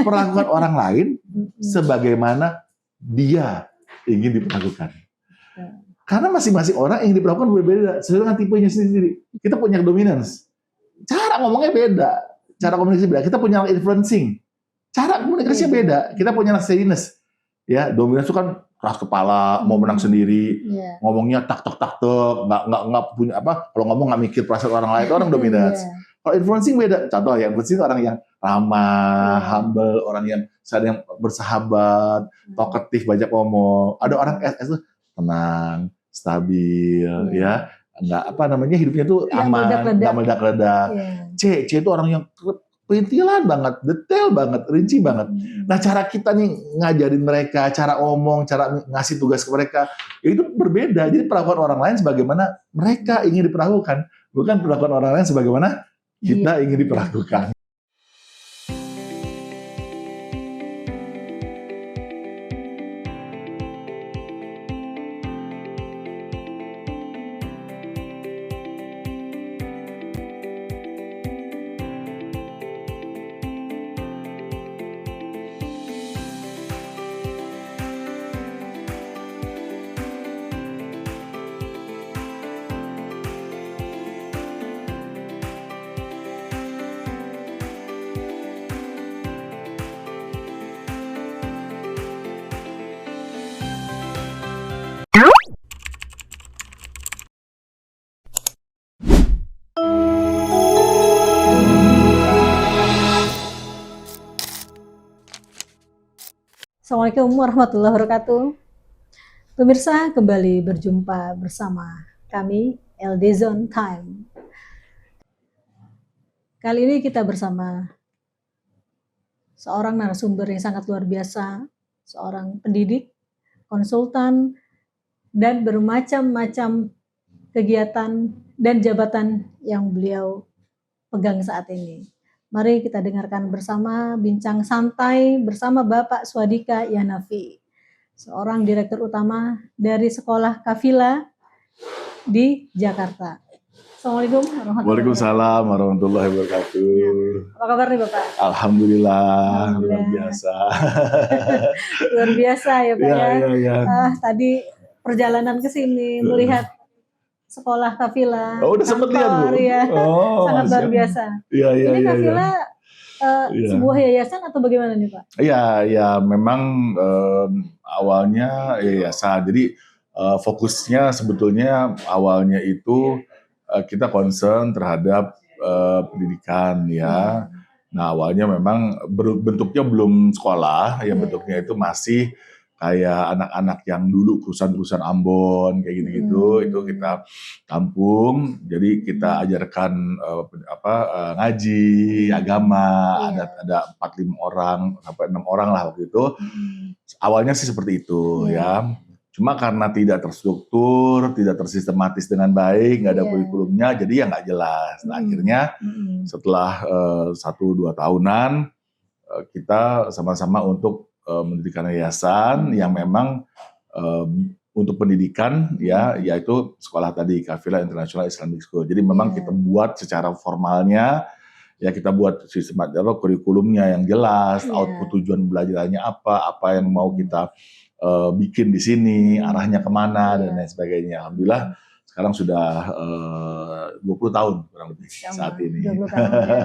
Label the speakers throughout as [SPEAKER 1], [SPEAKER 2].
[SPEAKER 1] perlakukan orang lain sebagaimana dia ingin diperlakukan. Karena masing-masing orang ingin diperlakukan berbeda sesuai dengan tipenya sendiri. Kita punya dominance, cara ngomongnya beda, cara komunikasi beda. Kita punya influencing, cara komunikasinya beda. Kita punya steadiness, ya dominance itu kan keras kepala, mau menang sendiri, ngomongnya tak, nggak punya apa. Kalau ngomong nggak mikir perasaan orang lain, itu orang dominance. Kalau influencing beda. Contoh ya, influencing orang yang ramah, humble, orang yang saling bersahabat, talkative, banyak ngomong. Ada orang S itu tenang, stabil, ya, nggak apa namanya hidupnya tuh aman, nggak meledak-ledak. C itu orang yang perintilan banget, detail banget, rinci banget. Nah, cara kita nih ngajarin mereka, cara ngomong, cara ngasih tugas ke mereka, itu berbeda. Jadi perlakuan orang lain sebagaimana mereka ingin diperlakukan, bukan perlakuan orang lain sebagaimana kita ingin diperlakukan.
[SPEAKER 2] Assalamualaikum warahmatullahi wabarakatuh. Pemirsa, kembali berjumpa bersama kami LD Zone Time. Kali ini kita bersama seorang narasumber yang sangat luar biasa, seorang pendidik, konsultan, dan bermacam-macam kegiatan dan jabatan yang beliau pegang saat ini. Mari kita dengarkan bersama bincang santai bersama Bapak Swadika Yanafi, seorang direktur utama dari Sekolah Kafila di Jakarta. Assalamualaikum warahmatullahi wabarakatuh.
[SPEAKER 1] Waalaikumsalam warahmatullahi wabarakatuh.
[SPEAKER 2] Apa kabar nih Bapak?
[SPEAKER 1] Alhamdulillah. Luar biasa.
[SPEAKER 2] Luar biasa ya Pak
[SPEAKER 1] ya.
[SPEAKER 2] Tadi perjalanan ke sini melihat Sekolah Kafila.
[SPEAKER 1] Oh, udah sempat lihat Bu?
[SPEAKER 2] Ya. Sangat luar biasa. Ini Kafila sebuah yayasan atau bagaimana nih Pak?
[SPEAKER 1] Iya, memang awalnya yayasan. Jadi fokusnya sebetulnya awalnya itu kita concern terhadap pendidikan ya. Nah, awalnya memang bentuknya belum sekolah, ya bentuknya itu masih kayak anak-anak yang dulu perusahaan Ambon kayak gitu-gitu, itu kita tampung. Jadi kita ajarkan ngaji, agama, ada 4-5 orang sampai 6 orang lah waktu itu. Awalnya sih seperti itu ya. Cuma karena tidak terstruktur, tidak tersistematis dengan baik, nggak ada kurikulumnya, jadi ya nggak jelas. Nah, akhirnya setelah 1-2 tahunan kita sama-sama untuk mendirikan yayasan yang memang untuk pendidikan ya, yaitu sekolah tadi Kafila International Islamic School. Jadi memang kita buat secara formalnya ya, kita buat sistem kurikulumnya yang jelas, output tujuan belajarnya apa yang mau kita bikin di sini, arahnya kemana dan lain sebagainya. Alhamdulillah sekarang sudah 20 tahun kurang lebih saat ini.
[SPEAKER 2] 20 tahun ya.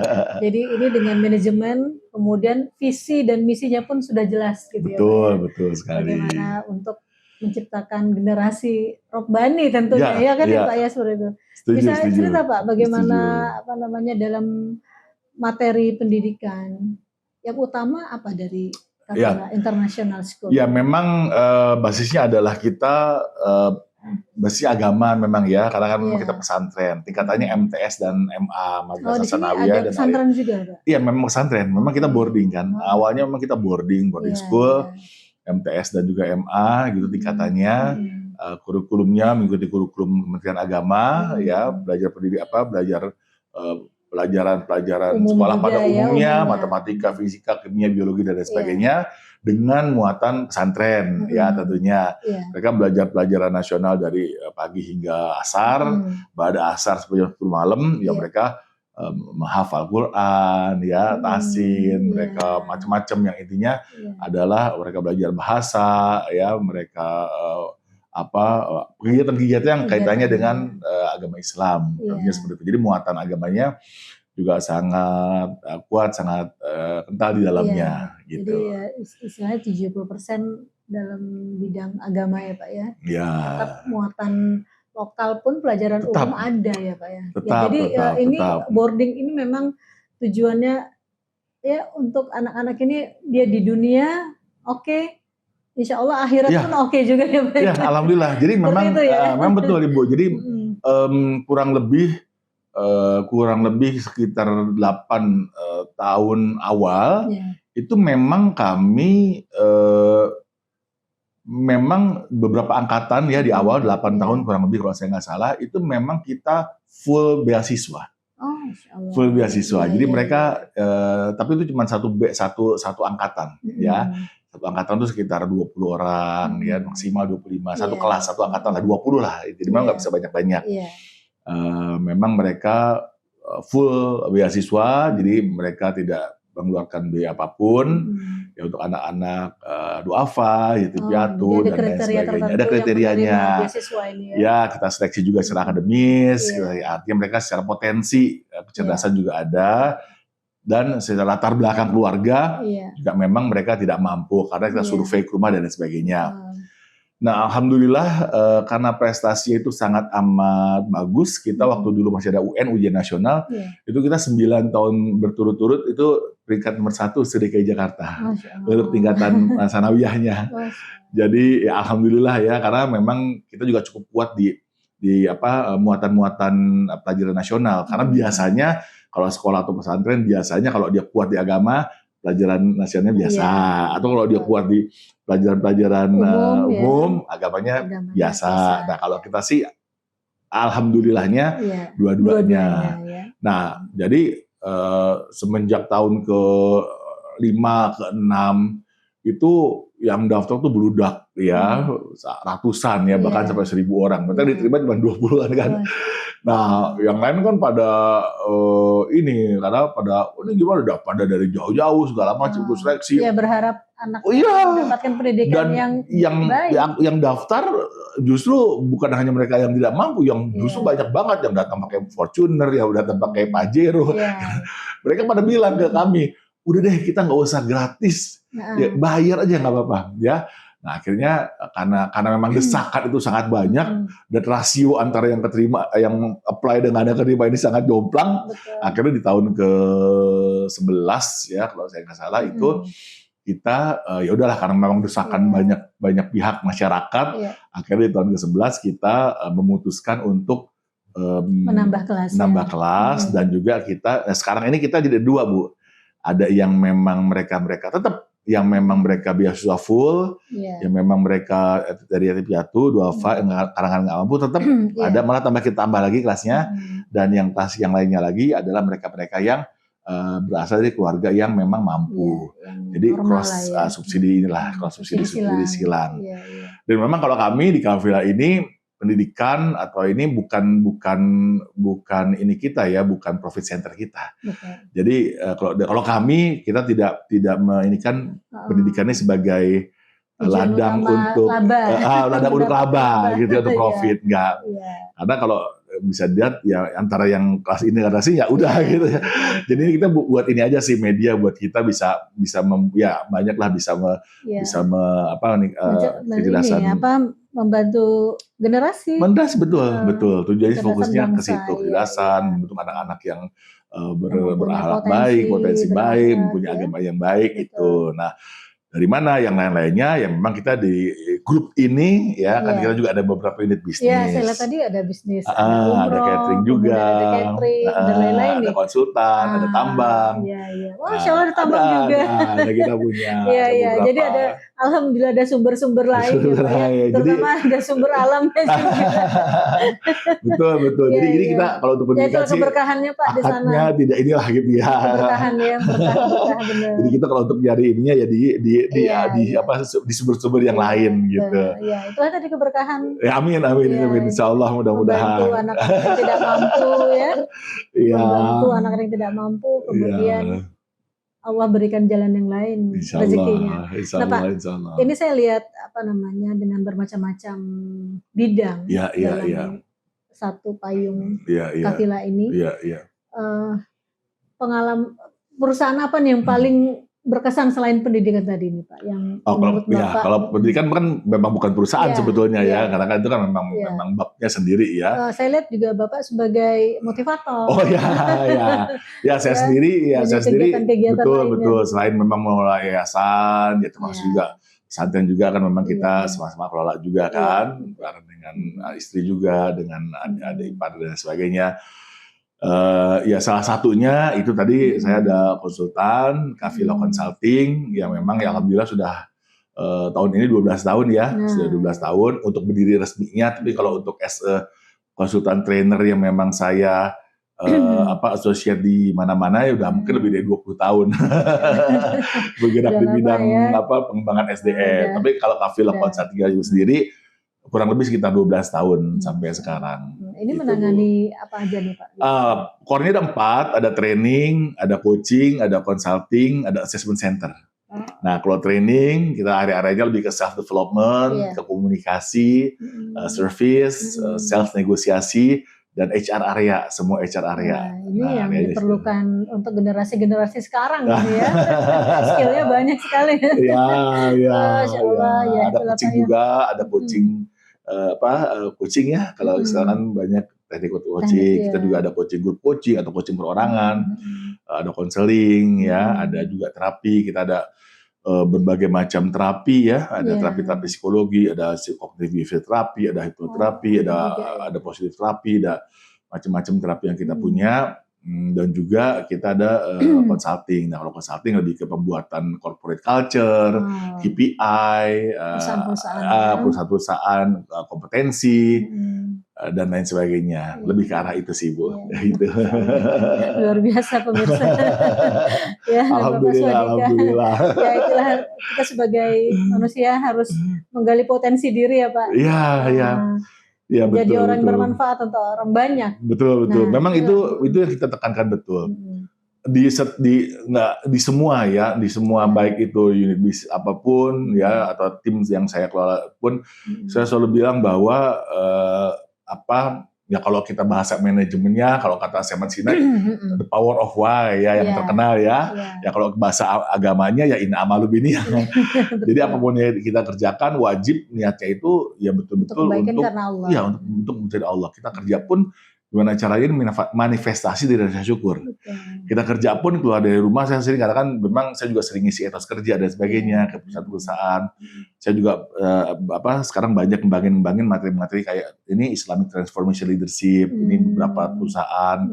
[SPEAKER 2] Jadi ini dengan manajemen, kemudian visi dan misinya pun sudah jelas gitu.
[SPEAKER 1] Betul sekali.
[SPEAKER 2] Bagaimana untuk menciptakan generasi robbani tentunya ya kan ya Pak ya, seperti itu. Bisa cerita Pak bagaimana dalam materi pendidikan yang utama apa dari Kafila International School?
[SPEAKER 1] Ya memang basisnya adalah kita basis agama memang ya, karena kan kita pesantren, tingkatannya MTS dan MA, Madrasah Sanawiyah dan
[SPEAKER 2] pesantren juga Pak?
[SPEAKER 1] Iya memang pesantren, memang kita boarding kan. Awalnya memang kita boarding school, MTS dan juga MA gitu tingkatannya. Kurikulumnya mengikuti kurikulum Kementerian Agama ya, belajar pelajaran sekolah pada umumnya, matematika, fisika, kimia, biologi dan lain sebagainya, dengan muatan pesantren ya tentunya. Mereka belajar pelajaran nasional dari pagi hingga asar, pada asar sampai jam 10 malam ya mereka menghafal Quran, ya, tasin, mereka
[SPEAKER 2] Iya.
[SPEAKER 1] macam-macam yang intinya
[SPEAKER 2] Iya.
[SPEAKER 1] adalah mereka belajar bahasa, ya, mereka kegiatan-kegiatan yang kaitannya dengan agama Islam, tentunya
[SPEAKER 2] Iya.
[SPEAKER 1] seperti itu. Jadi muatan agamanya juga sangat kuat, sangat kental di
[SPEAKER 2] Iya.
[SPEAKER 1] dalamnya,
[SPEAKER 2] Jadi
[SPEAKER 1] gitu.
[SPEAKER 2] ya istilahnya 70% dalam bidang agama ya Pak ya.
[SPEAKER 1] Ya.
[SPEAKER 2] Tetap muatan lokal pun pelajaran
[SPEAKER 1] Tetap.
[SPEAKER 2] umum ada ya Pak ya.
[SPEAKER 1] Tetap,
[SPEAKER 2] jadi
[SPEAKER 1] tetap,
[SPEAKER 2] ini
[SPEAKER 1] tetap.
[SPEAKER 2] boarding ini memang tujuannya ya untuk anak-anak ini dia di dunia oke, insya Allah akhirat
[SPEAKER 1] Iya.
[SPEAKER 2] pun oke juga ya Pak.
[SPEAKER 1] Ya, alhamdulillah. Jadi
[SPEAKER 2] Seperti
[SPEAKER 1] memang
[SPEAKER 2] itu ya.
[SPEAKER 1] memang betul Ibu. Jadi kurang lebih sekitar 8 tahun awal
[SPEAKER 2] Iya.
[SPEAKER 1] itu memang kami memang beberapa angkatan ya di awal 8
[SPEAKER 2] Iya.
[SPEAKER 1] tahun kurang lebih kalau saya nggak salah itu memang kita full beasiswa.
[SPEAKER 2] Oh, Masya Allah.
[SPEAKER 1] Full beasiswa.
[SPEAKER 2] Iya,
[SPEAKER 1] Jadi
[SPEAKER 2] iya,
[SPEAKER 1] mereka tapi itu cuma satu angkatan ya. Satu angkatan itu sekitar 20 orang ya, maksimal 25. Satu
[SPEAKER 2] Iya.
[SPEAKER 1] kelas, satu angkatan lah 20 lah. Jadi memang nggak bisa banyak-banyak.
[SPEAKER 2] Iya.
[SPEAKER 1] Memang mereka full beasiswa, jadi mereka tidak mengeluarkan biaya apapun. Ya untuk anak-anak duafa, yatim piatu dan lain sebagainya. Ada kriterianya. Ya, kita seleksi juga secara akademis. Artinya mereka secara potensi kecerdasan juga ada. Dan secara latar belakang keluarga juga memang mereka tidak mampu karena kita survei ke rumah dan lain sebagainya. Nah, alhamdulillah karena prestasinya itu sangat amat bagus, kita waktu dulu masih ada UN, ujian nasional, itu kita 9 tahun berturut-turut itu peringkat nomor 1 DKI Jakarta untuk tingkatan sanawiyahnya. Jadi ya alhamdulillah ya, karena memang kita juga cukup kuat di muatan-muatan pelajaran nasional. Karena biasanya kalau sekolah atau pesantren biasanya kalau dia kuat di agama, pelajaran nasionalnya biasa, atau kalau dia kuat di pelajaran-pelajaran umum, agamanya biasa. Nah, kalau kita sih alhamdulillahnya dua-duanya. Nah, jadi semenjak tahun ke-5 ke-6 itu yang daftar tuh beludak ya, ratusan ya, bahkan sampai 1.000 orang. Mereka diterima cuma 20-an kan. Nah, yang lain kan pada karena pada ini gimana, udah pada dari jauh-jauh segala macam ikut seleksi.
[SPEAKER 2] Iya, berharap anak mendapatkan pendidikan yang baik.
[SPEAKER 1] Yang daftar justru bukan hanya mereka yang tidak mampu, yang justru banyak banget yang datang pakai Fortuner, yang datang pakai Pajero. Mereka pada bilang ke kami, udah deh kita nggak usah gratis, ya, bayar aja nggak apa-apa ya. Nah akhirnya karena memang desakan itu sangat banyak dan rasio antara yang keterima, yang apply dengan yang keterima ini sangat jomplang. Akhirnya di tahun ke-11 ya kalau saya nggak salah itu kita ya udahlah karena memang desakan banyak pihak masyarakat. Akhirnya di tahun ke-11 kita memutuskan untuk menambah kelas dan juga kita sekarang ini kita jadi 2 Bu. Ada yang memang mereka tetap yang memang mereka beasiswa full, yang memang mereka dari yatim piatu, duafa, karangan nggak mampu, tetap ada, malah kita tambah lagi kelasnya, dan yang kelas yang lainnya lagi adalah mereka-mereka yang berasal dari keluarga yang memang mampu. Jadi cross subsidi inilah, cross subsidi silang. Dan memang kalau kami di Kafila ini pendidikan atau ini bukan ini kita ya, bukan profit center kita. Jadi kalau kami kita tidak menginikan pendidikannya sebagai ladang untuk laba gitu untuk profit, enggak. Karena kalau bisa dilihat ya antara yang kelas ini kelas sih ya udah gitu ya. Jadi kita buat ini aja sih, media buat kita bisa banyak lah bisa kecerdasan
[SPEAKER 2] membantu generasi.
[SPEAKER 1] Betul. Tujuannya fokusnya ke situ, kecerdasan, membentuk anak-anak yang berakhlak baik, potensi baik, mempunyai agama yang baik itu. Nah, dari mana yang lain-lainnya yang memang kita di grup ini ya kan kita juga ada beberapa unit bisnis.
[SPEAKER 2] Iya, saya lihat tadi ada bisnis,
[SPEAKER 1] ada catering juga,
[SPEAKER 2] dan lain-lain,
[SPEAKER 1] ada konsultan, ada tambang.
[SPEAKER 2] Wah, Masya Allah ada tambang juga.
[SPEAKER 1] Ada kita punya.
[SPEAKER 2] Iya. Jadi ada alhamdulillah ada sumber-sumber lain juga ya. Terutama ada sumber alamnya juga.
[SPEAKER 1] Betul. Jadi kita kalau untuk pendidikan sih
[SPEAKER 2] keberkahannya Pak di sana.
[SPEAKER 1] Tidak inilah gitu ya.
[SPEAKER 2] Berkah benar.
[SPEAKER 1] Jadi kita kalau untuk nyari ininya ya di
[SPEAKER 2] Iya,
[SPEAKER 1] di
[SPEAKER 2] iya.
[SPEAKER 1] apa di sumber-sumber yang
[SPEAKER 2] Iya,
[SPEAKER 1] lain gitu.
[SPEAKER 2] iya, itulah tadi keberkahan.
[SPEAKER 1] Ya amin amin
[SPEAKER 2] Iya,
[SPEAKER 1] amin insyaallah
[SPEAKER 2] membantu
[SPEAKER 1] mudah-mudahan.
[SPEAKER 2] anak-anak yang tidak mampu ya,
[SPEAKER 1] Iya.
[SPEAKER 2] membantu anak yang tidak mampu,
[SPEAKER 1] Iya.
[SPEAKER 2] kemudian Allah berikan jalan yang lain rezekinya.
[SPEAKER 1] Insyaallah
[SPEAKER 2] Nah Pak,
[SPEAKER 1] insyaallah insyaallah.
[SPEAKER 2] ini saya lihat apa namanya dengan bermacam-macam bidang
[SPEAKER 1] Iya iya
[SPEAKER 2] dalam
[SPEAKER 1] iya.
[SPEAKER 2] satu payung
[SPEAKER 1] Iya iya.
[SPEAKER 2] kafilah ini.
[SPEAKER 1] Iya iya.
[SPEAKER 2] Perusahaan apa nih yang paling berkesan selain pendidikan tadi nih Pak? Yang menurut Bapak?
[SPEAKER 1] Kalau pendidikan kan memang bukan perusahaan
[SPEAKER 2] Iya,
[SPEAKER 1] sebetulnya
[SPEAKER 2] iya.
[SPEAKER 1] ya, karena kan itu kan
[SPEAKER 2] Iya.
[SPEAKER 1] memang babnya sendiri ya.
[SPEAKER 2] Saya lihat juga Bapak sebagai motivator.
[SPEAKER 1] Oh ya, ya saya
[SPEAKER 2] Ya,
[SPEAKER 1] sendiri
[SPEAKER 2] dari kegiatan-kegiatan
[SPEAKER 1] betul
[SPEAKER 2] lainnya.
[SPEAKER 1] betul selain memang mengelola yayasan, ya termasuk
[SPEAKER 2] Iya.
[SPEAKER 1] juga pesantren juga kan memang kita
[SPEAKER 2] Iya.
[SPEAKER 1] sama-sama kelola juga
[SPEAKER 2] Iya.
[SPEAKER 1] kan, bareng dengan istri juga, dengan adik ipar dan sebagainya. Ya salah satunya itu tadi saya ada konsultan Kafilah Consulting yang memang ya alhamdulillah sudah tahun ini 12 tahun ya, sudah 12 tahun untuk berdiri resminya, tapi kalau untuk as a konsultan trainer yang memang saya associate di mana-mana ya udah mungkin lebih dari 20 tahun bergerak di bidang
[SPEAKER 2] ya.
[SPEAKER 1] Pengembangan SDM. Tapi kalau Kafilah Consulting itu sendiri kurang lebih sekitar 12 tahun sampai sekarang.
[SPEAKER 2] Ini gitu, menangani apa aja nih Pak?
[SPEAKER 1] Core-nya ada 4, ada training, ada coaching, ada consulting, ada assessment center. Nah kalau training kita area-areanya lebih ke self development, ke komunikasi, service, sales negosiasi, dan HR area, semua HR area.
[SPEAKER 2] Nah, ini yang diperlukan untuk generasi-generasi sekarang gitu ya. Skillnya banyak sekali.
[SPEAKER 1] Iya.
[SPEAKER 2] Ya,
[SPEAKER 1] ada coaching juga, ada coaching coaching ya. Kalau sekarang banyak teknik coaching, kita juga ada coaching group coaching atau coaching perorangan, ada konseling ya, ada juga terapi, kita ada berbagai macam terapi ya, ada terapi psikologi, ada cognitive terapi, ada hipnoterapi, ada positive terapi, ada macam-macam terapi yang kita punya. Dan juga kita ada consulting. Nah kalau consulting lebih ke pembuatan corporate culture, KPI, perusahaan-perusahaan kompetensi dan lain sebagainya. Lebih ke arah itu sih Bu. Gitu.
[SPEAKER 2] Luar biasa pemirsa. Ya,
[SPEAKER 1] Alhamdulillah.
[SPEAKER 2] Ya itulah kita sebagai manusia harus menggali potensi diri ya Pak.
[SPEAKER 1] Iya. Ya,
[SPEAKER 2] jadi orang yang bermanfaat untuk orang banyak.
[SPEAKER 1] Betul. Nah, memang itu yang kita tekankan betul. Di semua ya, di semua baik itu unit bisnis apapun ya atau tim yang saya kelola pun, saya selalu bilang bahwa ya kalau kita bahasa manajemennya, kalau kata Simon Sinek, the power of why ya yang terkenal ya. Ya kalau bahasa agamanya ya in amalu biniyah. Jadi apapun yang kita kerjakan wajib niatnya itu ya betul-betul untuk mencari Allah. Kita kerja pun gimana caranya manifestasi dari rasa syukur. Kita kerja pun keluar dari rumah, saya sering katakan memang saya juga sering ngisi etos kerja dan sebagainya ke perusahaan-perusahaan. Saya juga sekarang banyak ngembangin materi-materi kayak ini Islamic Transformation Leadership, ini beberapa perusahaan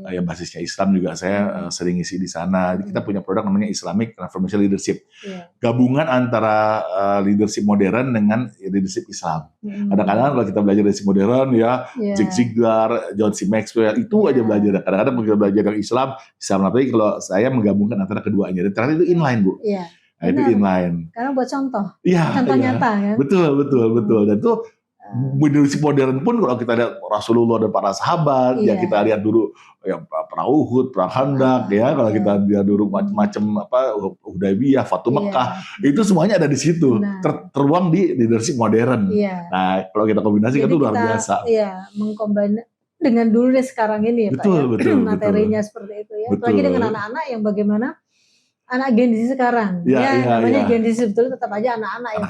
[SPEAKER 1] yang basisnya Islam juga saya sering ngisi di sana. Kita punya produk namanya Islamic Transformation Leadership. Gabungan antara leadership modern dengan leadership Islam. Kadang-kadang kalau kita belajar leadership modern ya, Zig Ziglar, John C. Maxwell itu aja belajar. Kadang-kadang kita belajar yang Islam, tapi kalau saya menggabungkan antara keduanya. Dan ternyata itu inline Bu. Nah, itu inline.
[SPEAKER 2] Karena buat contoh.
[SPEAKER 1] Iya.
[SPEAKER 2] Contoh nyata kan.
[SPEAKER 1] Betul. Dan itu leadership modern pun kalau kita lihat Rasulullah dan para sahabat, ya kita lihat dulu ya perang Uhud, perang Khandaq ya, kalau kita lihat dulu macam-macam Hudaybiyah, Fatu Mekah, itu semuanya ada di situ, tertuang di leadership modern. Nah, kalau kita kombinasikan itu luar biasa.
[SPEAKER 2] Iya, mengkombinasi dengan dulu dan sekarang ini ya Pak ya. Materinya seperti itu ya. Apalagi dengan anak-anak yang bagaimana anak Gen Z sekarang. Namanya Gen Z betul tetap aja anak-anak ya.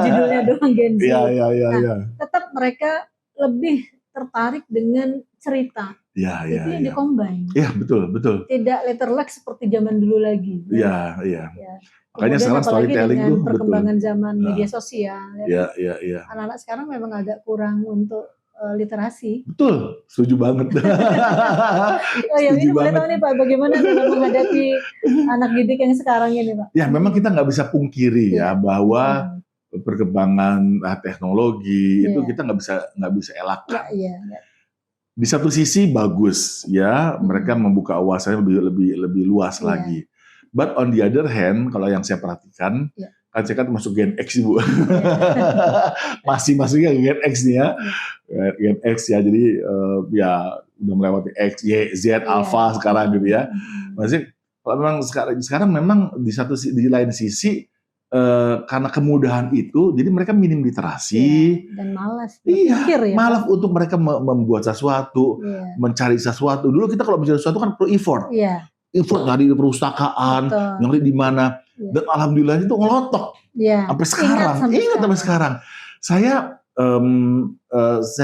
[SPEAKER 2] Judulnya doang Gen Z. Tetap mereka lebih tertarik dengan cerita. Itu yang dikombin.
[SPEAKER 1] Iya, betul.
[SPEAKER 2] Tidak letterlock seperti zaman dulu lagi.
[SPEAKER 1] Iya. Makanya sekarang storytelling
[SPEAKER 2] itu perkembangan zaman media sosial.
[SPEAKER 1] Iya.
[SPEAKER 2] Anak-anak sekarang memang agak kurang untuk literasi.
[SPEAKER 1] Betul, setuju banget.
[SPEAKER 2] Ini boleh tahu nih Pak, bagaimana dalam menghadapi anak didik yang sekarang ini Pak?
[SPEAKER 1] Ya memang kita nggak bisa pungkiri ya bahwa perkembangan teknologi itu kita nggak bisa elakkan. Di satu sisi bagus ya, mereka membuka wawasannya lebih luas lagi. But on the other hand, kalau yang saya perhatikan,
[SPEAKER 2] Ya.
[SPEAKER 1] kan saya kan masuk Gen X Bu.
[SPEAKER 2] Ya.
[SPEAKER 1] Masuknya Gen X nih ya.
[SPEAKER 2] Ya.
[SPEAKER 1] Gen X ya, jadi ya udah melewati X, Y, Z, Alpha sekarang gitu ya. Maksudnya kalau memang sekarang memang di lain sisi karena kemudahan itu, jadi mereka minim literasi.
[SPEAKER 2] Dan malas
[SPEAKER 1] Iya,
[SPEAKER 2] berpikir ya.
[SPEAKER 1] malas untuk mereka membuat sesuatu, mencari sesuatu. Dulu kita kalau mencari sesuatu kan perlu effort.
[SPEAKER 2] Iya.
[SPEAKER 1] Effort dari perpustakaan, nyari di mana. Dan alhamdulillah itu ngelotok. Sampai sekarang. Ingat sampai sekarang. Saya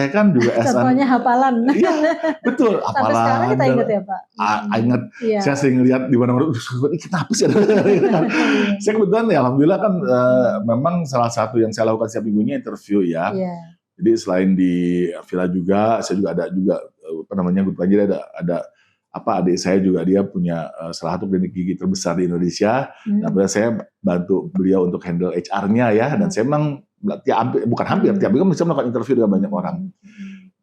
[SPEAKER 1] kan juga
[SPEAKER 2] contohnya hafalan.
[SPEAKER 1] Iya, betul.
[SPEAKER 2] Hafalan. Sampai sekarang kita ingat ya Pak?
[SPEAKER 1] Ingat. Saya sering lihat di mana-mana, ini kenapa sih? Saya kebetulan ya alhamdulillah kan memang salah satu yang saya lakukan setiap minggunya interview ya. Jadi selain di Villa juga, saya juga ada Good Panjir ada adik saya juga, dia punya salah satu klinik gigi terbesar di Indonesia. Nah, saya bantu beliau untuk handle HR-nya ya, dan saya memang tiap minggu bisa melakukan interview dengan banyak orang.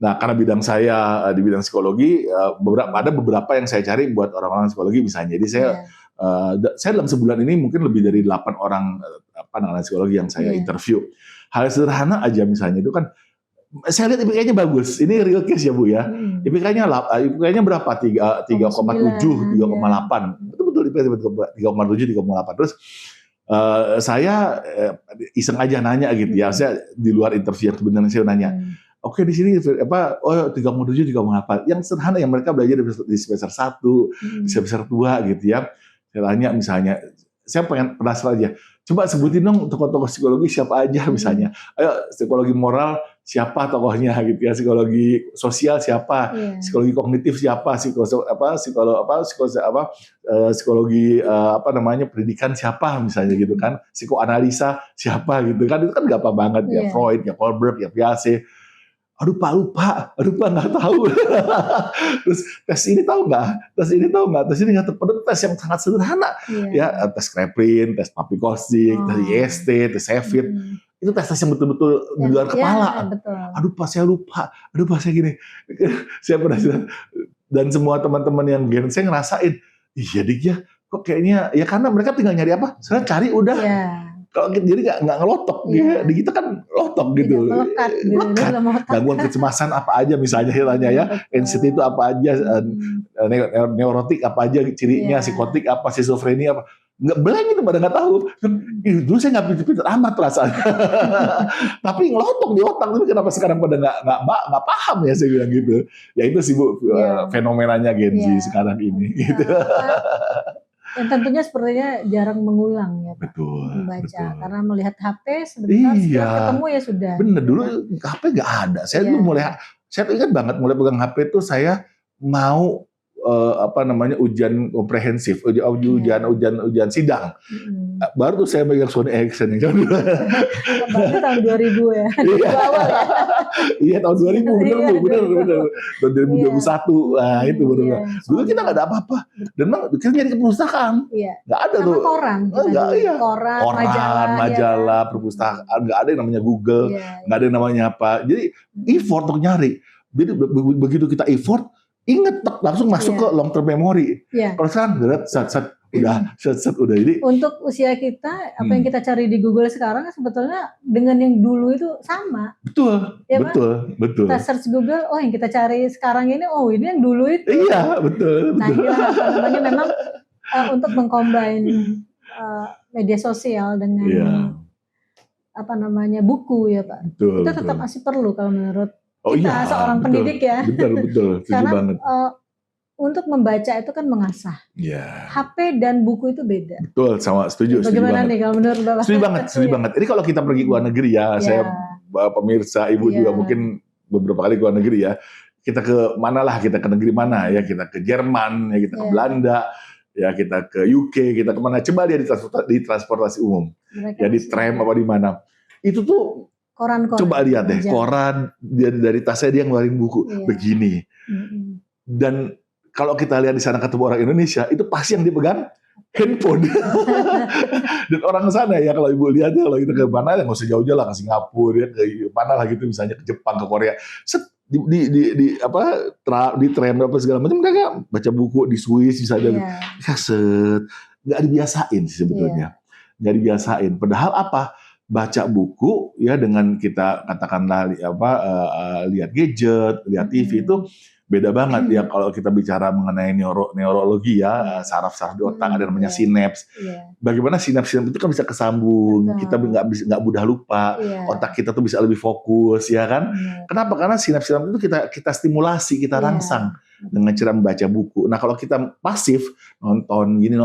[SPEAKER 1] Nah, karena bidang saya di bidang psikologi, ada beberapa yang saya cari buat orang-orang psikologi misalnya. Jadi saya dalam sebulan ini mungkin lebih dari 8 orang anak psikologi yang saya interview. Hal sederhana aja misalnya itu kan, saya lihat IPK-nya bagus. Ini real case ya Bu ya. IPK-nya berapa? 3,7, 3,8. Betul-betul IPK 3,7, 3,8. Terus saya iseng aja nanya gitu ya. Saya di luar interview yang sebenarnya saya nanya, oke di sini 3,7, 3,8. Yang sederhana yang mereka belajar di semester 1, semester 2 gitu ya. Saya tanya misalnya, saya penasaran aja. Coba sebutin dong tokoh-tokoh psikologi siapa aja misalnya. Ayo, psikologi moral siapa tokohnya gitu ya, psikologi sosial siapa, psikologi kognitif siapa, psikologi pendidikan siapa misalnya gitu kan, psikoanalisa siapa gitu kan, itu kan gampang banget ya, Freud, ya Kohlberg, ya Piaget. Aduh Pak lupa nggak tahu. Terus tes ini tahu nggak? Tes ini nggak tahu. Padahal tes yang sangat sederhana, ya tes Kraepelin, tes Papikosik, tes IST, tes Sheffield. Itu tes yang betul-betul di luar kepala. Aduh Pak saya lupa. Aduh Pak saya gini. Saya pernah dan semua teman-teman yang gen saya ngerasain, iya dik ya, kok kayaknya ya karena mereka tinggal nyari apa? Saya cari udah. Kalau jadi nggak ngelotok, di kita kan lotok gitu. Melekat. Gangguan kecemasan apa aja misalnya tanya ya, anxiety itu apa aja, neurotik apa aja cirinya, psikotik apa, schizofrenia apa. Nggak blank itu pada nggak tahu. Dulu saya nggak pinter-pinter amat rasanya. Tapi ngelotok di otak, tapi kenapa sekarang pada nggak paham ya saya bilang gitu. Ya itu sih Bu, fenomenanya Gen Z sekarang ini. Gitu.
[SPEAKER 2] Dan tentunya sepertinya jarang mengulang ya Pak, membaca. Karena melihat HP sebentar ketemu ya sudah.
[SPEAKER 1] Bener, dulu HP nggak ada. Saya dulu saya ingat banget mulai pegang HP itu saya mau ujian komprehensif, ujian sidang. Baru tuh saya megang Sony Ericsson yang dulu.
[SPEAKER 2] Berarti tahun 2000 ya. Awal ya.
[SPEAKER 1] Iya tahun 2000 bener. Tahun 2021. Nah itu baru. Dulu kita nggak ada apa-apa. Dan memang kita nyari ke perpustakaan. Nggak ada tuh.
[SPEAKER 2] Koran.
[SPEAKER 1] Koran, majalah, perpustakaan. Nggak ada yang namanya Google. Nggak ada yang namanya apa. Jadi effort untuk nyari. Jadi begitu kita effort, inget langsung masuk ke long term memory. Kalau sekarang udah ini.
[SPEAKER 2] Untuk usia kita, apa yang kita cari di Google sekarang sebetulnya dengan yang dulu itu sama.
[SPEAKER 1] Betul.
[SPEAKER 2] Ya,
[SPEAKER 1] betul.
[SPEAKER 2] Kita search Google, yang kita cari sekarang ini, ini yang dulu itu.
[SPEAKER 1] Iya, betul.
[SPEAKER 2] Nah, namanya memang untuk mengcombine media sosial dengan buku ya Pak.
[SPEAKER 1] Betul,
[SPEAKER 2] itu tetap masih perlu kalau menurut kita seorang
[SPEAKER 1] betul,
[SPEAKER 2] pendidik ya.
[SPEAKER 1] Betul.
[SPEAKER 2] Karena
[SPEAKER 1] banget.
[SPEAKER 2] Untuk membaca itu kan mengasah. HP dan buku itu beda.
[SPEAKER 1] Betul, setuju.
[SPEAKER 2] Bagaimana nih kalau menurut Bapak?
[SPEAKER 1] Setuju banget. Ini kalau kita pergi ke luar negeri ya, saya pemirsa, Ibu juga mungkin beberapa kali ke luar negeri ya. Kita ke negeri mana ya, kita ke Jerman, ya kita ke Belanda, ya kita ke UK, kita kemana? Coba dia di transportasi umum, ya di tram apa di mana. Itu tuh koran. Coba lihat deh, koran dari tasnya dia ngeluarin buku begini. Dan kalau kita lihat di sana ketemu orang Indonesia, itu pasti yang dipegang handphone. Dan orang sana ya, kalau Ibu lihat ya, kalau kita ke mana ya nggak usah jauh-jauh lah, ke Singapura, ya, ke mana lah gitu, misalnya ke Jepang, ke Korea. Di tram apa segala macam, mereka baca buku di Swiss misalnya. nggak dibiasain sih sebetulnya. Nggak dibiasain. Padahal apa? Baca buku ya dengan kita katakanlah lihat gadget, lihat TV itu beda banget ya kalau kita bicara mengenai neurologi ya, saraf-saraf di otak ada namanya sinaps. Bagaimana sinaps itu kan bisa kesambung, kita nggak mudah lupa, otak kita tuh bisa lebih fokus ya kan. Kenapa? Karena sinaps itu kita stimulasi, kita rangsang dengan cara membaca buku. Nah kalau kita pasif nonton gini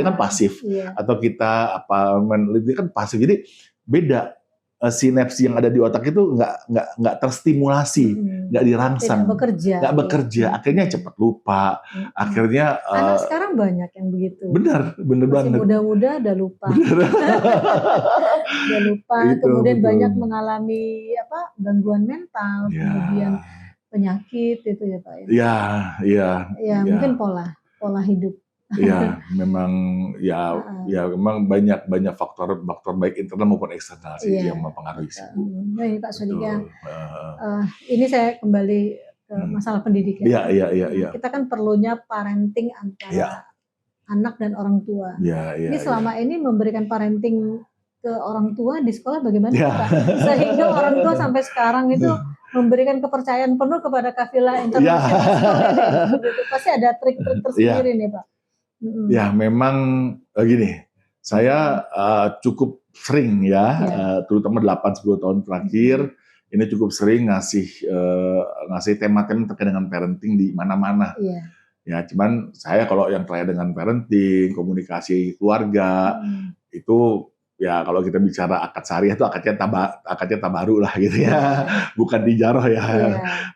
[SPEAKER 1] kan pasif, atau kita meneliti kan pasif. Jadi beda, sinaps yang ada di otak itu nggak terstimulasi, nggak dirangsang, nggak bekerja, akhirnya cepat lupa, akhirnya
[SPEAKER 2] anak sekarang banyak yang begitu.
[SPEAKER 1] Benar
[SPEAKER 2] Masih
[SPEAKER 1] banget.
[SPEAKER 2] muda-muda udah lupa, udah lupa. Kemudian banyak mengalami gangguan mental, kemudian penyakit itu ya Pak.
[SPEAKER 1] Ya,
[SPEAKER 2] mungkin pola hidup.
[SPEAKER 1] Ya, memang memang banyak faktor baik internal maupun eksternal sih yang mempengaruhi sih.
[SPEAKER 2] Baik Pak Sodika, ini saya kembali ke masalah pendidikan.
[SPEAKER 1] Iya.
[SPEAKER 2] Kita kan perlunya parenting antara anak dan orang tua. Ini selama ini memberikan parenting ke orang tua di sekolah bagaimana Pak? Sehingga orang tua sampai sekarang itu memberikan kepercayaan penuh kepada Kafila Internasional ini. Pasti ada trik-trik tersendiri nih Pak.
[SPEAKER 1] Ya memang gini, saya cukup sering terutama 8-10 tahun terakhir ini cukup sering ngasih tema-tema terkait dengan parenting di mana-mana. Ya cuman saya kalau yang terkait dengan parenting, komunikasi keluarga itu ya kalau kita bicara akad syariah itu akadnya tabaru lah gitu ya, bukan tijaroh ya.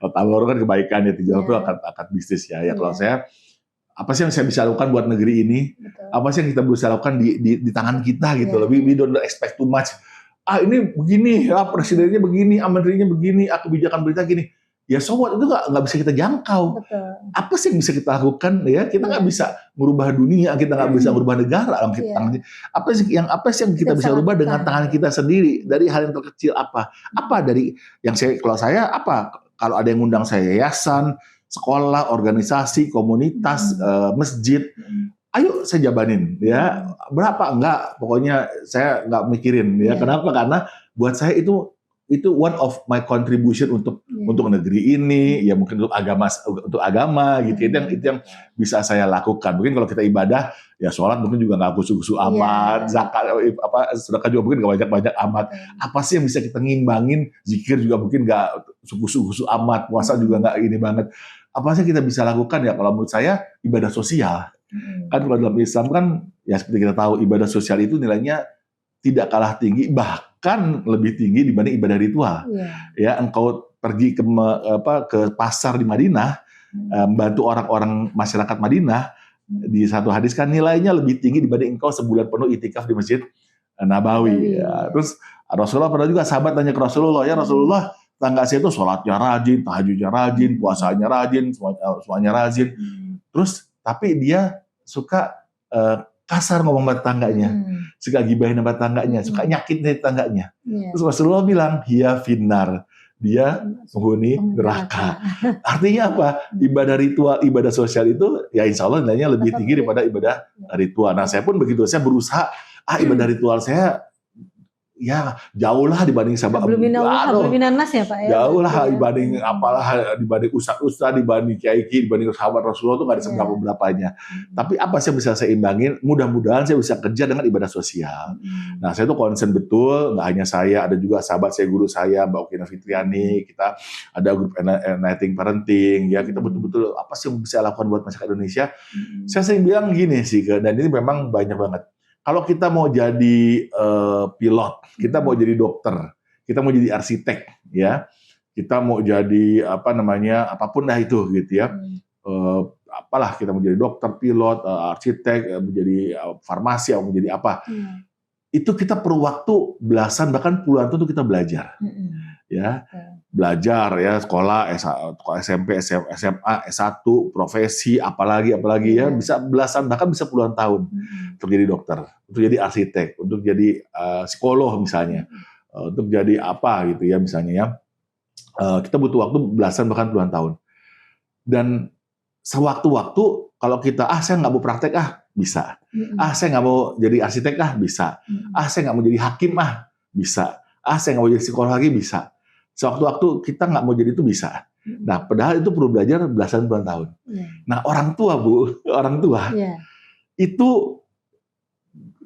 [SPEAKER 1] Tabaru kan kebaikan ya, tijaroh itu akad bisnis ya. Kalau saya apa sih yang saya bisa lakukan buat negeri ini? Betul. Apa sih yang kita bisa lakukan di tangan kita gitu. We don't expect too much. Ini begini, presidennya begini, menterinya begini, kebijakan berita gini. Ya so what, itu nggak bisa kita jangkau.
[SPEAKER 2] Betul.
[SPEAKER 1] Apa sih yang bisa kita lakukan ya? Kita nggak bisa merubah dunia, kita nggak bisa merubah negara. Apa sih yang kita bisa rubah dengan tangan kita sendiri? Dari hal yang terkecil apa? Apa dari yang kalau saya kalau ada yang ngundang saya yayasan, sekolah, organisasi, komunitas, masjid, ayo saya jabanin ya. Berapa enggak, pokoknya saya enggak mikirin ya. Kenapa? Karena buat saya itu one of my contribution untuk negeri ini, ya mungkin untuk agama gitu. Itu yang bisa saya lakukan. Mungkin kalau kita ibadah ya sholat mungkin juga nggak khusyuk amat, zakat sedekah juga mungkin nggak banyak amat. Apa sih yang bisa kita ngimbangin? Zikir juga mungkin nggak khusyuk amat, puasa juga nggak ini banget. Apa sih kita bisa lakukan ya? Kalau menurut saya ibadah sosial. Kan kalau dalam Islam kan ya seperti kita tahu ibadah sosial itu nilainya tidak kalah tinggi, bahkan lebih tinggi dibanding ibadah ritual. Ya, engkau pergi ke pasar di Madinah, membantu orang-orang masyarakat Madinah, di satu hadis kan nilainya lebih tinggi dibanding engkau sebulan penuh itikaf di Masjid Nabawi. Ya. Terus Rasulullah pernah juga sahabat tanya ke Rasulullah, ya Rasulullah, tangga saya itu sholatnya rajin, tahajudnya rajin, puasanya rajin, semuanya rajin. Terus tapi dia suka kasar ngomong sama tetangganya, suka gibahin sama tetangganya, suka nyakitin tetangganya. Terus Rasulullah bilang, hiya finnar, dia penghuni neraka. Artinya apa? Ibadah ritual, ibadah sosial itu ya insya Allah nilainya lebih tinggi daripada ibadah ritual. Nah saya pun begitu, saya berusaha ibadah ritual saya ya jauh lah dibanding sahabat.
[SPEAKER 2] Belum nas ya Pak ya.
[SPEAKER 1] Jauh lah dibanding dibanding ustaz, dibanding kiai, dibanding sahabat Rasulullah itu nggak ada seberapa-berapanya. Tapi apa sih yang bisa saya imbangin? Mudah-mudahan saya bisa kerja dengan ibadah sosial. Nah saya tuh concern betul, nggak hanya saya, ada juga sahabat saya, guru saya Mbak Okina Fitriani, kita ada grup Enlightening Parenting, ya kita betul-betul apa sih yang bisa lakukan buat masyarakat Indonesia. Saya sering bilang gini sih, dan ini memang banyak banget. Kalau kita mau jadi pilot, kita mau jadi dokter, kita mau jadi arsitek, ya, kita mau jadi apapun dah itu, gitu ya. Apalah kita mau jadi dokter, pilot, arsitek, menjadi farmasi, atau menjadi apa. Itu kita perlu waktu belasan bahkan puluhan tahun untuk kita belajar, ya. Belajar ya, sekolah SMP, SMA, S1, profesi, apalagi ya, bisa belasan bahkan bisa puluhan tahun untuk jadi dokter, untuk jadi arsitek, untuk jadi psikolog misalnya, untuk jadi apa gitu ya misalnya ya. Kita butuh waktu belasan bahkan puluhan tahun. Dan sewaktu-waktu Kalau kita, saya nggak mau praktek bisa. Saya nggak mau jadi arsitek bisa. Saya nggak mau jadi hakim bisa. Saya nggak mau jadi psikolog lagi bisa. Sewaktu-waktu kita nggak mau jadi itu bisa. Nah, padahal itu perlu belajar belasan bulan tahun. Nah, orang tua Bu, orang tua itu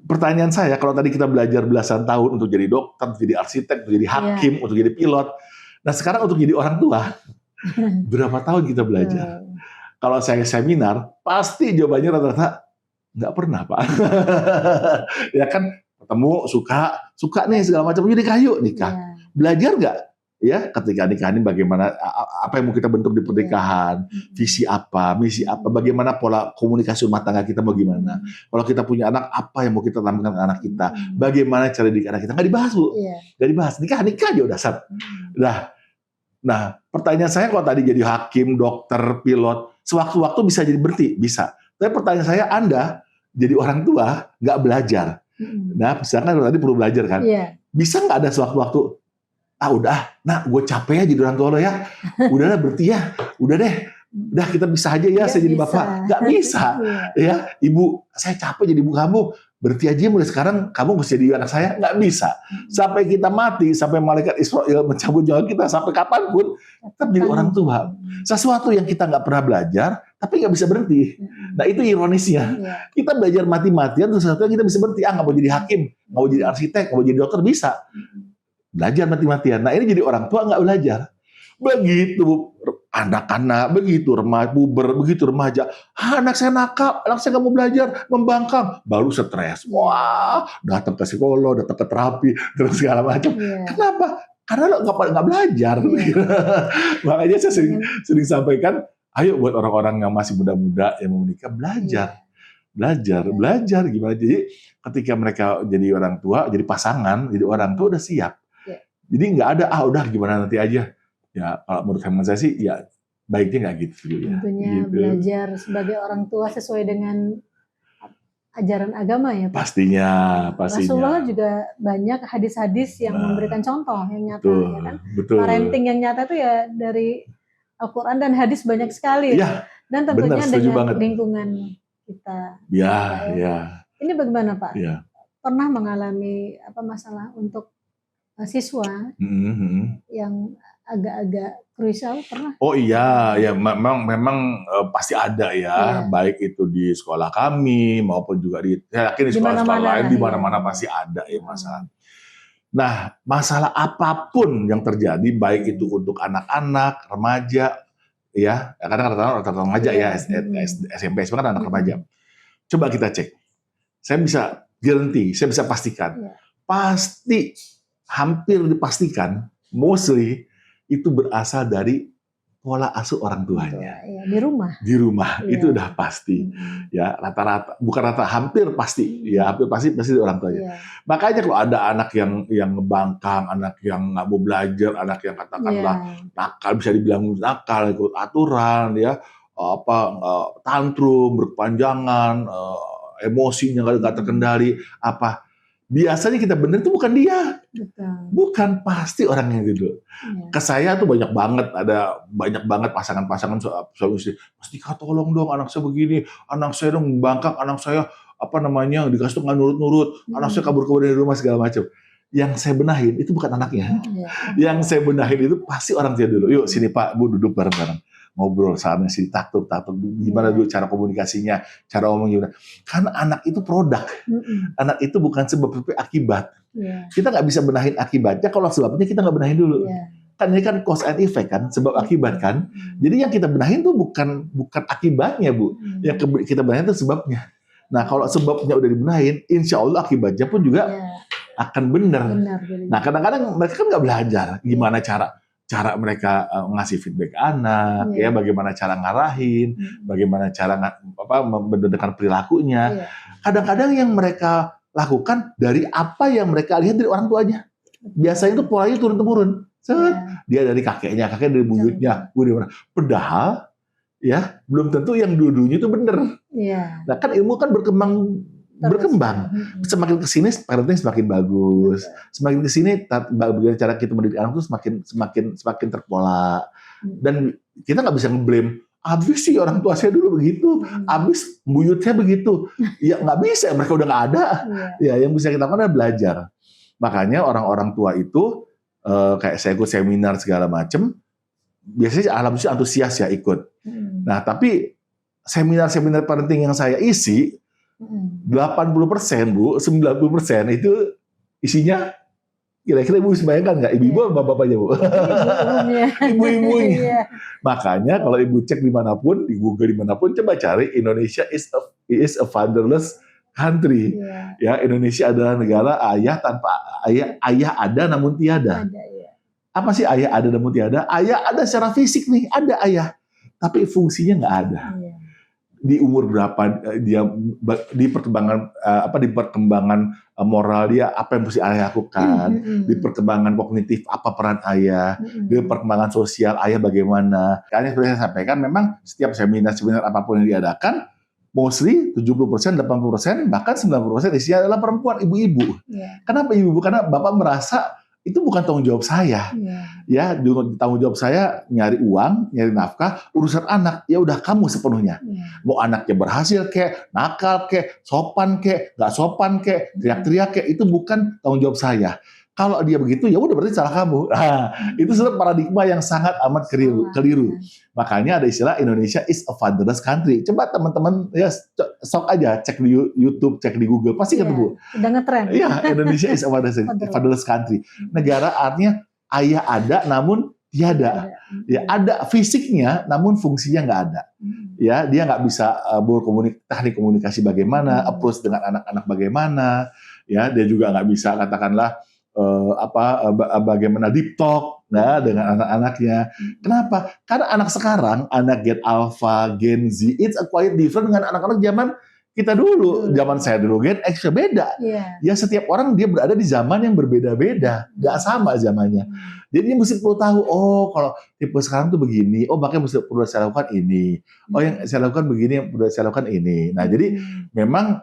[SPEAKER 1] pertanyaan saya, kalau tadi kita belajar belasan tahun untuk jadi dokter, untuk jadi arsitek, untuk jadi hakim, untuk jadi pilot. Nah, sekarang untuk jadi orang tua, berapa tahun kita belajar? Kalau saya seminar, pasti jawabannya rata-rata nggak pernah, Pak. Ya kan, ketemu, suka nih segala macam, jadi kayu nikah. Belajar nggak? Ya, ketika nikah ini bagaimana, apa yang mau kita bentuk di pernikahan, visi apa, misi apa, bagaimana pola komunikasi rumah tangga kita mau gimana. Kalau kita punya anak, apa yang mau kita tampilkan ke anak kita, bagaimana cara didik anak kita, nggak dibahas Bu, nggak dibahas. Nikah aja udah dasar. Nah, pertanyaan saya kalau tadi jadi hakim, dokter, pilot, sewaktu-waktu bisa jadi berhenti, bisa. Tapi pertanyaan saya, Anda jadi orang tua nggak belajar. Nah, misalkan tadi perlu belajar kan, bisa nggak ada sewaktu-waktu? Udah, gue capek ya jadi orang tua lo ya. Udahlah berhenti ya. Udah deh. Udah kita bisa aja ya, saya jadi bapak. Nggak bisa. Ya, ibu, saya capek jadi ibu kamu. Berhenti aja mulai sekarang, kamu mesti jadi anak saya. Nggak bisa. Sampai kita mati, sampai malaikat Israel mencabut nyawa kita, sampai kapanpun, tetap jadi orang tua. Sesuatu yang kita nggak pernah belajar, tapi nggak bisa berhenti. Nah, itu ironisnya. Kita belajar mati-matian, terus sesuatu yang kita bisa berhenti. Nggak mau jadi hakim, nggak mau jadi arsitek, nggak mau jadi dokter, bisa. Belajar mati-matian. Nah, ini jadi orang tua nggak belajar. Begitu anak-anak, begitu remaja, puber, begitu remaja. Anak saya nakal, anak saya nggak mau belajar, membangkang. Baru stres. Wah, datang ke psikolog, datang ke terapi, terus segala macam. Kenapa? Karena lo nggak belajar. Makanya saya sering sampaikan, ayo buat orang-orang yang masih muda-muda yang mau menikah, belajar. Belajar gimana. Jadi ketika mereka jadi orang tua, jadi pasangan, jadi orang tua udah siap. Jadi nggak ada, udah gimana nanti aja. Ya, kalau menurut hemat saya sih, ya baiknya nggak gitu.
[SPEAKER 2] Tentunya belajar sebagai orang tua sesuai dengan ajaran agama ya Pak?
[SPEAKER 1] Pastinya.
[SPEAKER 2] Rasulullah juga banyak hadis-hadis yang memberikan contoh yang nyata. Ya kan? Parenting yang nyata itu ya dari Al-Quran dan hadis banyak sekali. Dan tentunya dengan lingkungan kita.
[SPEAKER 1] Ya.
[SPEAKER 2] Ini bagaimana Pak? Pernah mengalami masalah untuk siswa yang agak-agak krusial pernah?
[SPEAKER 1] Oh iya, ya memang pasti ada ya, baik itu di sekolah kami maupun juga saya yakin di sekolah-sekolah lain, di mana-mana pasti ada ya masalah. Nah, masalah apapun yang terjadi, baik itu untuk anak-anak, remaja, ya, kadang rata-rata remaja ya, SMP, SMA kan anak remaja. Coba kita cek. Saya bisa guarantee, saya bisa pastikan, pasti hampir dipastikan, mostly itu berasal dari pola asuh orang tuanya. Di rumah itu udah pasti. Ya, rata-rata, bukan rata, hampir pasti. Ya, hampir pasti orang tuanya. Makanya kalau ada anak yang ngebangkang, anak yang nggak mau belajar, anak yang katakanlah nakal, bisa dibilang nakal, ikut aturan, ya, tantrum, berkepanjangan, emosinya nggak terkendali, biasanya kita bener itu bukan dia. Bukan, pasti orang yang gitu. Ke saya tuh banyak banget pasangan-pasangan suami istri. Mas Dika, tolong dong anak saya begini, anak saya dong membangkang, anak saya dikasih tuh nggak nurut-nurut, anak saya kabur-kabur dari rumah segala macam. Yang saya benahin itu bukan anaknya. Yang saya benahin itu pasti orang tua dulu. Yuk sini Pak, Bu, duduk bareng-bareng. Ngobrol saatnya sih, takut gimana dulu cara komunikasinya, cara ngomong gimana. Karena anak itu produk. Anak itu bukan sebab tapi akibat. Kita nggak bisa benahin akibatnya kalau sebabnya kita nggak benahin dulu. Kan ini kan cause and effect kan, sebab akibat kan. Jadi yang kita benahin tuh bukan akibatnya Bu. Yang kita benahin itu sebabnya. Nah, kalau sebabnya udah dibenahin, insya Allah akibatnya pun juga akan benar. Nah, kadang-kadang mereka kan nggak belajar gimana cara mereka ngasih feedback anak, ya, bagaimana cara ngarahin, bagaimana cara mendengarkan perilakunya. Kadang-kadang yang mereka lakukan dari apa yang mereka lihat dari orang tuanya. Biasanya itu polanya turun-temurun. Dia dari kakeknya dari buyutnya, padahal ya belum tentu yang dua-duanya itu benar. Nah, kan ilmu kan berkembang. Semakin kesini parenting semakin bagus, semakin kesini bagaimana cara kita mendidik anak itu semakin terpola. Dan kita nggak bisa ngeblame Abis sih orang tua saya dulu begitu, abis buyutnya begitu. Ya nggak bisa, mereka udah nggak ada.
[SPEAKER 2] Iya.
[SPEAKER 1] Ya yang bisa kita lakukan adalah belajar. Makanya orang-orang tua itu kayak saya ikut seminar segala macam, biasanya alhamdulillah antusias ya ikut. Nah tapi seminar-seminar parenting yang saya isi, 80% Bu, 90% itu isinya kira-kira Ibu bisa bayangkan nggak? Ibu-ibu
[SPEAKER 2] Iya.
[SPEAKER 1] apa bapak-bapaknya Bu?
[SPEAKER 2] Ibu-ibunya.
[SPEAKER 1] Ibu-ibunya.
[SPEAKER 2] Iya.
[SPEAKER 1] Makanya kalau Ibu cek dimanapun, di Google dimanapun, coba cari Indonesia is a fatherless country.
[SPEAKER 2] Iya.
[SPEAKER 1] Ya, Indonesia adalah negara ayah tanpa ayah ada namun tiada.
[SPEAKER 2] Ada, ya.
[SPEAKER 1] Apa sih ayah ada namun tiada? Ayah ada secara fisik nih, ada ayah, tapi fungsinya nggak ada.
[SPEAKER 2] Iya.
[SPEAKER 1] Di umur berapa dia di perkembangan moral dia, apa yang mesti ayah lakukan, di perkembangan kognitif apa peran ayah, di perkembangan sosial ayah bagaimana. Karena seperti saya sampaikan, memang setiap seminar apapun yang diadakan, mostly 70%, 80%, bahkan 90% isinya adalah perempuan, ibu-ibu.
[SPEAKER 2] Iya.
[SPEAKER 1] Kenapa ibu-ibu? Karena bapak merasa itu bukan tanggung jawab saya.
[SPEAKER 2] Iya.
[SPEAKER 1] Ya, tanggung jawab saya nyari uang, nyari nafkah, urusan anak, ya udah kamu sepenuhnya.
[SPEAKER 2] Iya.
[SPEAKER 1] Mau anaknya berhasil kek, nakal kek, sopan kek, nggak sopan kek, teriak-teriak kek, itu bukan tanggung jawab saya. Kalau dia begitu, ya udah berarti salah kamu. Nah, itu sudah paradigma yang sangat amat keliru. Makanya ada istilah Indonesia is a fatherless country. Coba teman-teman ya sok aja cek di YouTube, cek di Google, pasti ketemu.
[SPEAKER 2] Udah ngetren.
[SPEAKER 1] Iya, Indonesia is a fatherless country. Negara artinya ayah ada namun tiada. Ya, ada fisiknya namun fungsinya nggak ada. Ya, dia nggak bisa teknik komunikasi bagaimana, approach dengan anak-anak bagaimana. Ya, dia juga nggak bisa katakanlah bagaimana deep talk dengan anak-anaknya. Kenapa? Karena anak sekarang, anak Gen Alpha, Gen Z, it's a quite different dengan anak-anak zaman kita dulu. Zaman saya dulu Gen X beda. Ya setiap orang dia berada di zaman yang berbeda-beda, nggak sama zamannya. Jadi dia mesti perlu tahu, oh kalau tipe sekarang tuh begini, oh makanya perlu saya lakukan ini, oh yang saya lakukan begini, yang perlu saya lakukan ini. Nah jadi memang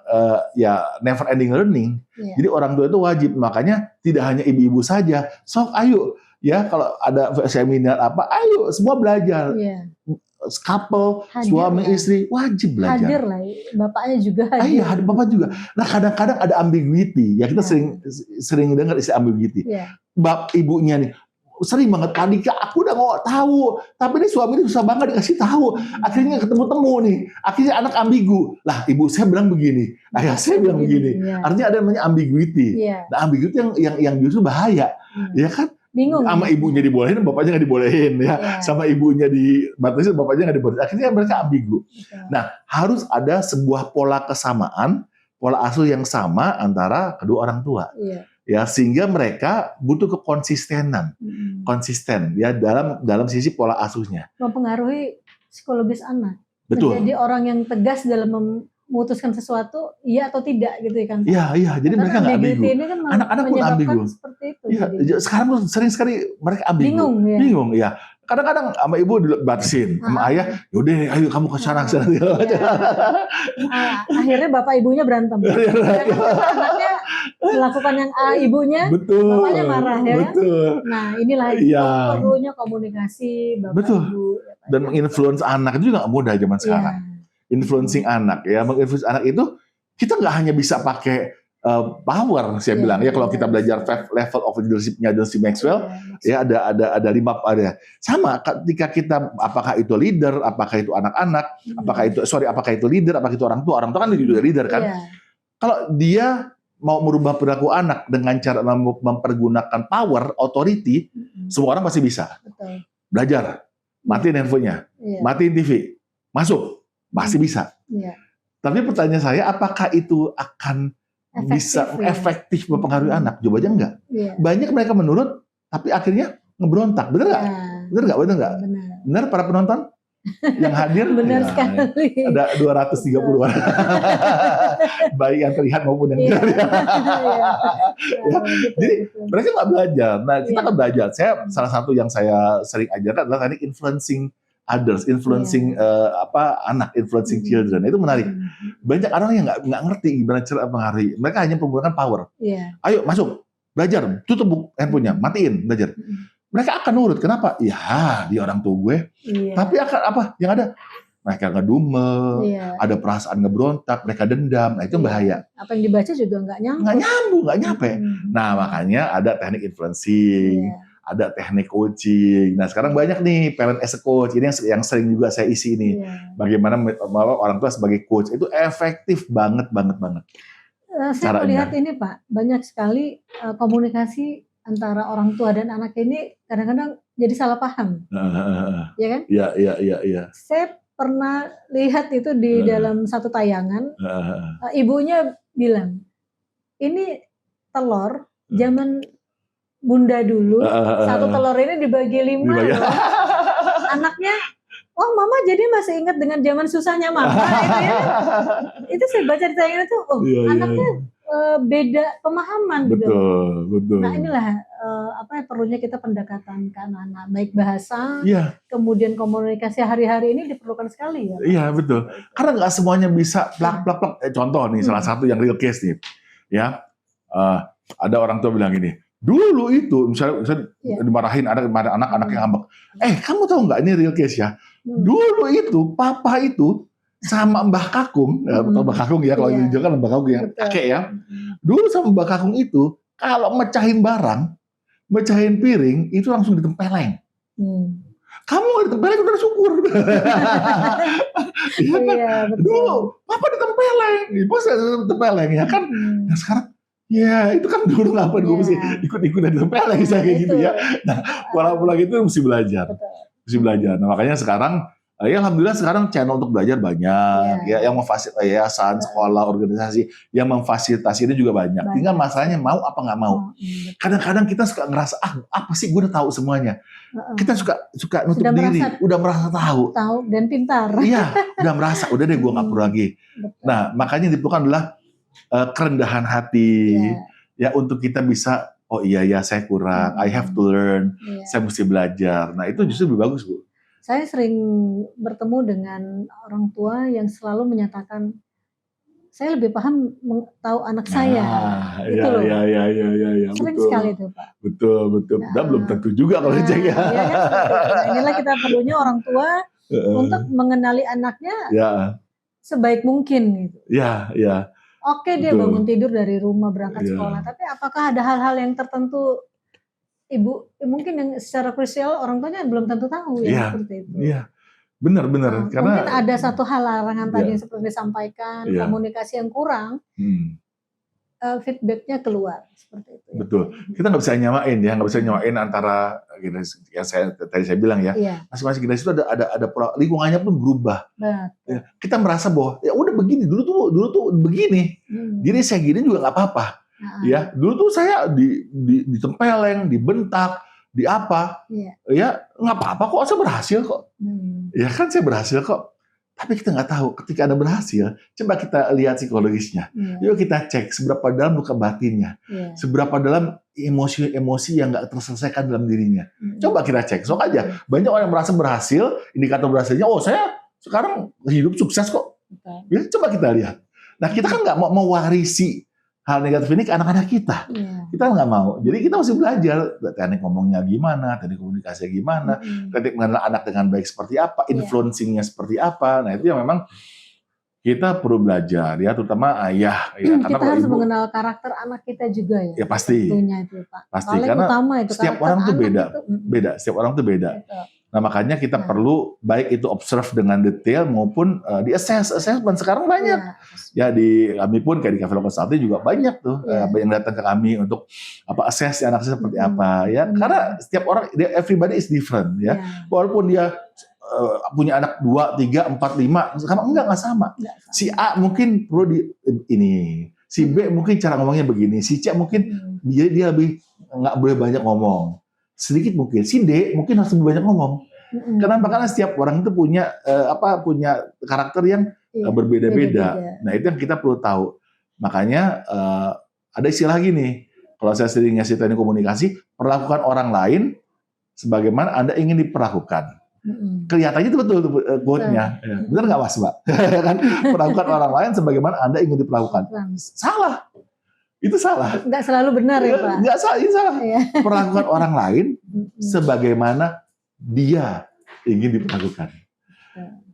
[SPEAKER 1] ya never ending learning. Jadi orang tua itu wajib, makanya tidak hanya ibu-ibu saja, sok ayo ya kalau ada seminar apa, ayo semua belajar. Couple, suami istri wajib belajar.
[SPEAKER 2] Hadir lah, bapaknya juga hadir.
[SPEAKER 1] Iya, bapak juga. Nah kadang-kadang ada ambiguity, ya kita sering dengar istilah ambiguity. Ibunya nih sering banget, Andika aku udah mau tahu, tapi ini suami ini susah banget dikasih tahu. Akhirnya ketemu-temu nih, akhirnya anak ambigu. Lah ibu saya bilang begini, ayah saya bilang begini. Artinya ada namanya ambiguity. Nah ambiguity yang justru bahaya, ya kan?
[SPEAKER 2] Bingung.
[SPEAKER 1] Sama ibunya dibolehin, bapaknya nggak dibolehin ya. Sama ibunya dibatasin, bapaknya nggak dibolehin. Akhirnya mereka ambigu. Nah harus ada sebuah pola kesamaan, pola asuh yang sama antara kedua orang tua. Ya sehingga mereka butuh kekonsistenan, konsisten ya dalam sisi pola asuhnya.
[SPEAKER 2] Mempengaruhi psikologis anak.
[SPEAKER 1] Betul.
[SPEAKER 2] Menjadi orang yang tegas dalam memutuskan sesuatu, iya atau tidak gitu kan.
[SPEAKER 1] Iya. Jadi karena mereka nggak ambigu.
[SPEAKER 2] Kan
[SPEAKER 1] anak-anak pun ambigu.
[SPEAKER 2] Seperti itu.
[SPEAKER 1] Iya. Sekarang sering sekali mereka ambigu. Bingung ya. Kadang-kadang sama ibu dibatasin, sama ayah, yaudah ayo kamu ke sana.
[SPEAKER 2] Akhirnya bapak ibunya berantem. Anaknya melakukan yang ibunya, bapaknya marah ya. Nah inilah perlunya komunikasi bapak ibu.
[SPEAKER 1] Dan menginfluence anak itu juga nggak mudah zaman sekarang. Influencing anak ya, menginfluence anak itu kita nggak hanya bisa pakai power, saya bilang ya kalau kita belajar 5 level of leadership-nya John C. Maxwell, ya ada 5 ada. Sama ketika kita apakah itu leader, apakah itu anak-anak, apakah itu leader, apakah itu orang tua kan juga leader kan. Kalau dia mau merubah perilaku anak dengan cara mempergunakan power, authority, semua orang pasti bisa. Belajar, matiin handphonenya, matiin TV, masuk, pasti bisa. Tapi pertanyaan saya, apakah itu akan efektif mempengaruhi anak? Jawabannya enggak. Banyak mereka menurut, tapi akhirnya ngeberontak. Bener nggak? Bener nggak? Bener para penonton yang hadir?
[SPEAKER 2] Benar sekali.
[SPEAKER 1] Ada 230 orang. Baik yang terlihat maupun yang tidak terlihat. Jadi mereka nggak belajar. Nah kita kan belajar. Salah satu yang saya sering ajarkan adalah tadi influencing others, influencing anak, influencing children. Itu menarik. Banyak orang yang nggak ngerti gimana cara mempengaruhi. Mereka hanya menggunakan power. Ayo masuk, belajar, tutup handphonenya, matiin, belajar. mereka akan nurut. Kenapa? Ya, dia orang tua gue.
[SPEAKER 2] Iya.
[SPEAKER 1] Tapi akan apa? Yang ada mereka ngedumel,
[SPEAKER 2] Iya.
[SPEAKER 1] ada perasaan ngeberontak, mereka dendam. Nah, itu
[SPEAKER 2] Iya.
[SPEAKER 1] bahaya.
[SPEAKER 2] Apa yang dibaca juga nggak
[SPEAKER 1] Nggak
[SPEAKER 2] nyambung.
[SPEAKER 1] nyambung, nggak nyampe.
[SPEAKER 2] Mm-mm.
[SPEAKER 1] Nah, makanya ada teknik influencing,
[SPEAKER 2] Iya.
[SPEAKER 1] ada teknik coaching. Nah, sekarang banyak nih parent as a coach. Ini yang sering juga saya isi nih.
[SPEAKER 2] Iya.
[SPEAKER 1] Bagaimana orang tua sebagai coach itu efektif banget.
[SPEAKER 2] Saya
[SPEAKER 1] Caranya.
[SPEAKER 2] melihat ini Pak, banyak sekali komunikasi antara orang tua dan anak ini kadang-kadang jadi salah paham, ya kan?
[SPEAKER 1] Iya.
[SPEAKER 2] Saya pernah lihat itu di dalam satu tayangan, ibunya bilang, ini telur zaman bunda dulu, satu telur ini dibagi 5 loh. Anaknya, oh mama jadi masih ingat dengan zaman susahnya mama. Itu saya baca di tayangan itu, anaknya beda pemahaman.
[SPEAKER 1] Betul.
[SPEAKER 2] Nah inilah apa yang perlunya kita pendekatan ke anak-anak, baik bahasa,
[SPEAKER 1] Iya.
[SPEAKER 2] kemudian komunikasi hari-hari ini diperlukan sekali ya.
[SPEAKER 1] Iya betul. Karena nggak semuanya bisa plak. Contoh nih salah satu yang real case nih, ya ada orang tua bilang gini. Dulu itu misalnya dimarahin anak yang ngambek. Kamu tahu nggak ini real case ya? Dulu itu papa itu sama Mbah Kakung, Mbah Kakung ya kalau di Jawa kan Mbah Kakung ya, kakek ya. Dulu sama Mbah Kakung itu kalau mecahin barang, mecahin piring itu langsung ditempeleng. Kamu nggak ditempeleng udah syukur. Ya kan?
[SPEAKER 2] Iya,
[SPEAKER 1] Dulu papa ditempeleng, ibu saya ditempeleng ya kan. Nah sekarang ya itu kan dulu ngapain gue mesti ikut-ikutan ditempeleng saya kayak gitu ya. Nah pola-pola gitu mesti belajar. Nah makanya sekarang ya alhamdulillah sekarang channel untuk belajar banyak ya yang memfasilitasi yayasan, sekolah, organisasi yang memfasilitasi itu juga banyak. Tinggal masalahnya mau apa nggak mau. Kadang-kadang kita suka ngerasa apa sih gue udah tahu semuanya. Kita suka nutup diri, udah merasa tahu
[SPEAKER 2] dan pintar.
[SPEAKER 1] Iya, udah merasa udah deh gue nggak perlu lagi. Nah makanya diperlukan adalah kerendahan hati ya untuk kita bisa iya saya kurang, I have to learn, saya mesti belajar. Nah itu justru lebih bagus Bu.
[SPEAKER 2] Saya sering bertemu dengan orang tua yang selalu menyatakan saya lebih paham tahu anak saya. Itu loh.
[SPEAKER 1] Iya.
[SPEAKER 2] Sering
[SPEAKER 1] betul.
[SPEAKER 2] sekali itu Pak.
[SPEAKER 1] Betul. Dan belum tentu juga kalau cek ya.
[SPEAKER 2] Nah, inilah kita perlunya orang tua untuk mengenali anaknya sebaik mungkin gitu.
[SPEAKER 1] Iya.
[SPEAKER 2] Oke dia bangun tidur dari rumah berangkat sekolah, tapi apakah ada hal-hal yang tertentu ibu mungkin yang secara krusial orang tuanya belum tentu tahu seperti itu.
[SPEAKER 1] Iya. Benar. Karena
[SPEAKER 2] mungkin ada satu hal larangan tadi yang seperti disampaikan, komunikasi yang kurang, feedbacknya keluar seperti itu.
[SPEAKER 1] Betul. Kita nggak bisa nyamain antara yang tadi saya bilang ya. Masing-masing generasi itu ada pola lingkungannya pun berubah. Ya, kita merasa bahwa ya udah begini dulu tuh begini. Jadi saya gini juga nggak apa-apa. Ya dulu tuh saya ditempeleng, dibentak, di apa, ya nggak apa-apa kok, saya berhasil kok, ya kan saya berhasil kok. Tapi kita nggak tahu ketika Anda berhasil, coba kita lihat psikologisnya. Yuk kita cek seberapa dalam luka batinnya, seberapa dalam emosi yang nggak terselesaikan dalam dirinya. Coba kita cek, sok aja. Banyak orang yang merasa berhasil, indikator berhasilnya, saya sekarang hidup sukses kok. Ya, coba kita lihat. Nah kita kan nggak mau warisi hal negatif ini ke anak-anak kita. Kita nggak mau. Jadi kita mesti belajar teknik ngomongnya gimana, teknik komunikasinya gimana, teknik mengenal anak dengan baik seperti apa, influencingnya seperti apa. Nah itu yang memang kita perlu belajar ya, terutama ayah.
[SPEAKER 2] Kita harus mengenal karakter anak kita juga ya.
[SPEAKER 1] Ya pasti.
[SPEAKER 2] Tentunya itu Pak.
[SPEAKER 1] Pasti karena itu, setiap orang tuh beda. Setiap orang tuh beda. Nah makanya kita perlu baik itu observe dengan detail maupun di assessment sekarang banyak. Ya di kami pun kayak di Cafe Local Consulting juga banyak tuh yang datang ke kami untuk assess anak saya seperti apa ya. Karena setiap orang, everybody is different ya. Walaupun dia punya anak 2, 3, 4, 5, sekarang enggak sama. Si A mungkin perlu ini, si B mungkin cara ngomongnya begini, si C mungkin dia lebih nggak boleh banyak ngomong. Sedikit mungkin, si D mungkin harus lebih banyak ngomong. Kenapa? Karena setiap orang itu punya punya karakter yang berbeda-beda. Nah itu yang kita perlu tahu. Makanya ada istilah gini, kalau saya sering ngasih teknik komunikasi, perlakukan orang lain sebagaimana Anda ingin diperlakukan. Kelihatannya itu betul quote-nya. Benar nggak Mas Mbak? Kan perlakukan orang lain sebagaimana Anda ingin diperlakukan. Salah. Itu salah.
[SPEAKER 2] Nggak selalu benar ya Pak?
[SPEAKER 1] Nggak salah, itu salah.
[SPEAKER 2] Iya.
[SPEAKER 1] Perlakukan orang lain sebagaimana dia ingin diperlakukan.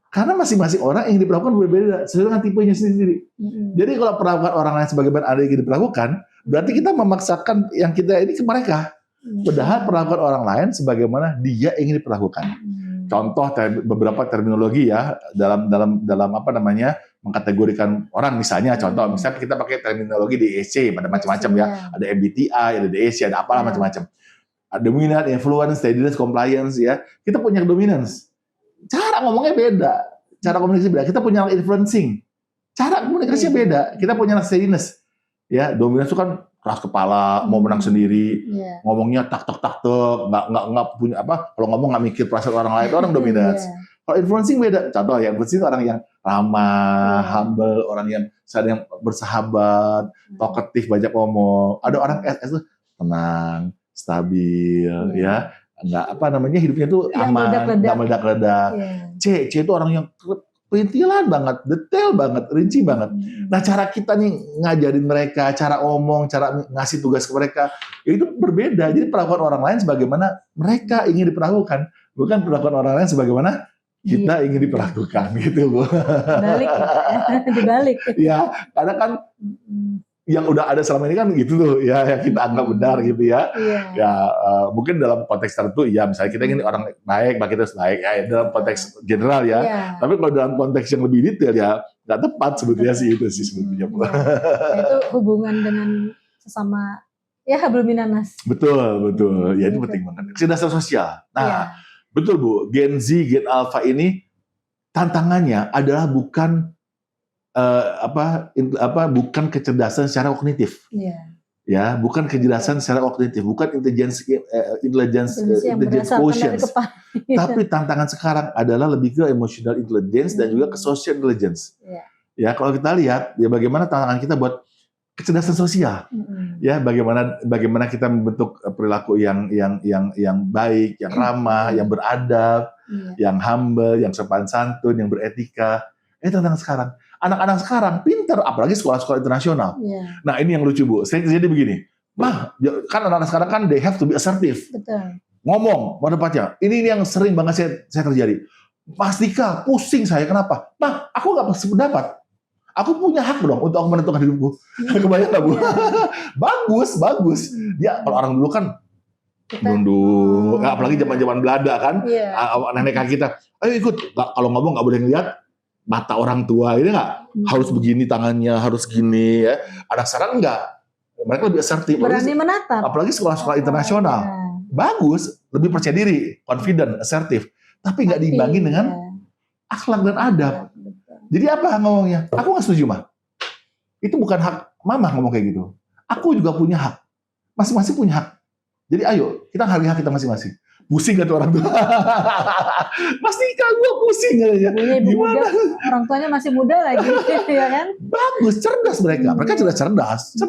[SPEAKER 1] Karena masing-masing orang ingin diperlakukan berbeda sesuai dengan tipenya sendiri. Jadi kalau perlakukan orang lain sebagaimana ada yang ingin diperlakukan, berarti kita memaksakan yang kita ini ke mereka. Padahal perlakukan orang lain sebagaimana dia ingin diperlakukan. Contoh beberapa terminologi ya dalam apa namanya mengkategorikan orang, misalnya contoh misalnya kita pakai terminologi DEC pada macam-macam ya, ada MBTI, ada DEC, ada apalah macam-macam. Ada dominant, influence, steadiness, compliance ya. Kita punya dominance. Cara ngomongnya beda, cara komunikasi beda. Kita punya influencing, cara komunikasinya beda. Kita punya steadiness, ya dominance itu kan keras kepala, mau menang sendiri, ngomongnya tak, nggak punya apa. Kalau ngomong nggak mikir perasaan orang lain, itu orang dominance. Kalau influencing beda. Contoh ya, influencing orang yang ramah, humble, orang yang sadar, yang bersahabat, talkative, banyak ngomong. Ada orang SS itu tenang, stabil, ya. Enggak apa namanya hidupnya tuh aman, enggak meledak-ledak. C itu orang yang perintilan banget, detail banget, rinci banget. Nah, cara kita nih ngajarin mereka, cara ngomong, cara ngasih tugas ke mereka, itu berbeda. Jadi perlakuan orang lain sebagaimana mereka ingin diperlakukan, bukan perlakuan orang lain sebagaimana kita ingin diperlakukan gitu, Bu.
[SPEAKER 2] Dibalik ya, dibalik.
[SPEAKER 1] Ya, karena kan yang udah ada selama ini kan gitu tuh ya, yang kita anggap benar gitu ya. Ya mungkin dalam konteks tertentu ya, misalnya kita ingin orang baik, kita harus baik ya dalam konteks general ya. Tapi kalau dalam konteks yang lebih detail ya nggak tepat sebetulnya sih itu sih sebetulnya.
[SPEAKER 2] Nah, itu hubungan dengan sesama ya hablum minanas.
[SPEAKER 1] Betul. Ya itu penting banget. Kecerdasan sosial. Nah, betul Bu, Gen Z, Gen Alpha ini tantangannya adalah bukan bukan kecerdasan secara kognitif, ya, bukan kecerdasan secara kognitif, bukan intelligence quotient, tapi tantangan sekarang adalah lebih ke emotional intelligence dan juga ke social intelligence. Ya, kalau kita lihat ya bagaimana tantangan kita buat kecerdasan sosial, ya, bagaimana kita membentuk perilaku yang baik, yang ramah, yang beradab, yang humble, yang sopan santun, yang beretika. Tantangan sekarang. Anak-anak sekarang pinter, apalagi sekolah-sekolah internasional. Nah, ini yang lucu, Bu. Jadi begini, kan anak-anak sekarang kan they have to be assertive.
[SPEAKER 2] Betul.
[SPEAKER 1] Ngomong, pada tempatnya. Ini yang sering banget saya terjadi. Mas Dika, pusing saya, kenapa? Aku nggak sependapat. Aku punya hak dong untuk aku menentukan hidupku. Kebayang nggak, Bu? Bagus. Ya, kalau orang dulu kan nunduk, apalagi zaman-zaman Belanda kan, nenek kita, ayo ikut. Kalau ngomong nggak boleh ngeliat mata orang tua, ini nggak harus begini tangannya, harus gini ya. Anak sekarang enggak, mereka lebih asertif,
[SPEAKER 2] berani menatap.
[SPEAKER 1] Apalagi sekolah-sekolah internasional, bagus, lebih percaya diri, confident, asertif, tapi nggak diimbangi dengan akhlak dan adab. Jadi apa ngomongnya? Aku nggak setuju, Mah. Itu bukan hak Mama ngomong kayak gitu. Aku juga punya hak, masing-masing punya hak. Jadi ayo kita hargai hak kita masing-masing. Pusing gak tuh orang tua? Mas Dika, gue pusing katanya.
[SPEAKER 2] Gimana? Orang tuanya masih muda lagi, ya kan?
[SPEAKER 1] Bagus, cerdas mereka. Mereka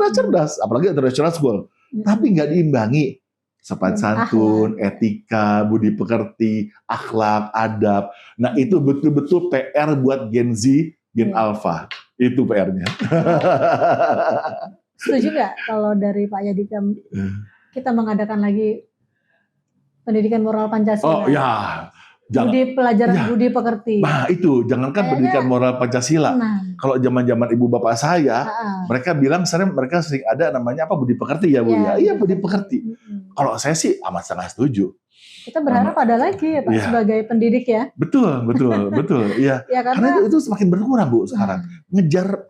[SPEAKER 1] cerdas. Apalagi international school. Tapi nggak diimbangi sopan santun, etika, budi pekerti, akhlak, adab. Nah, itu betul-betul PR buat Gen Z, Gen Alpha. Itu PR-nya.
[SPEAKER 2] Setuju nggak kalau dari Pak Yadika kita mengadakan lagi pendidikan moral Pancasila?
[SPEAKER 1] Oh ya,
[SPEAKER 2] pelajaran budi pekerti.
[SPEAKER 1] Nah itu, jangankan pendidikan moral Pancasila. Kalau zaman-zaman ibu bapak saya, mereka bilang mereka sering ada namanya apa budi pekerti ya Bu ya. Iya budi pekerti. Kalau saya sih amat sangat setuju.
[SPEAKER 2] Kita berharap ada lagi ya Pak sebagai pendidik ya.
[SPEAKER 1] Betul. Iya. Karena itu semakin berkurang Bu sekarang. Ngejar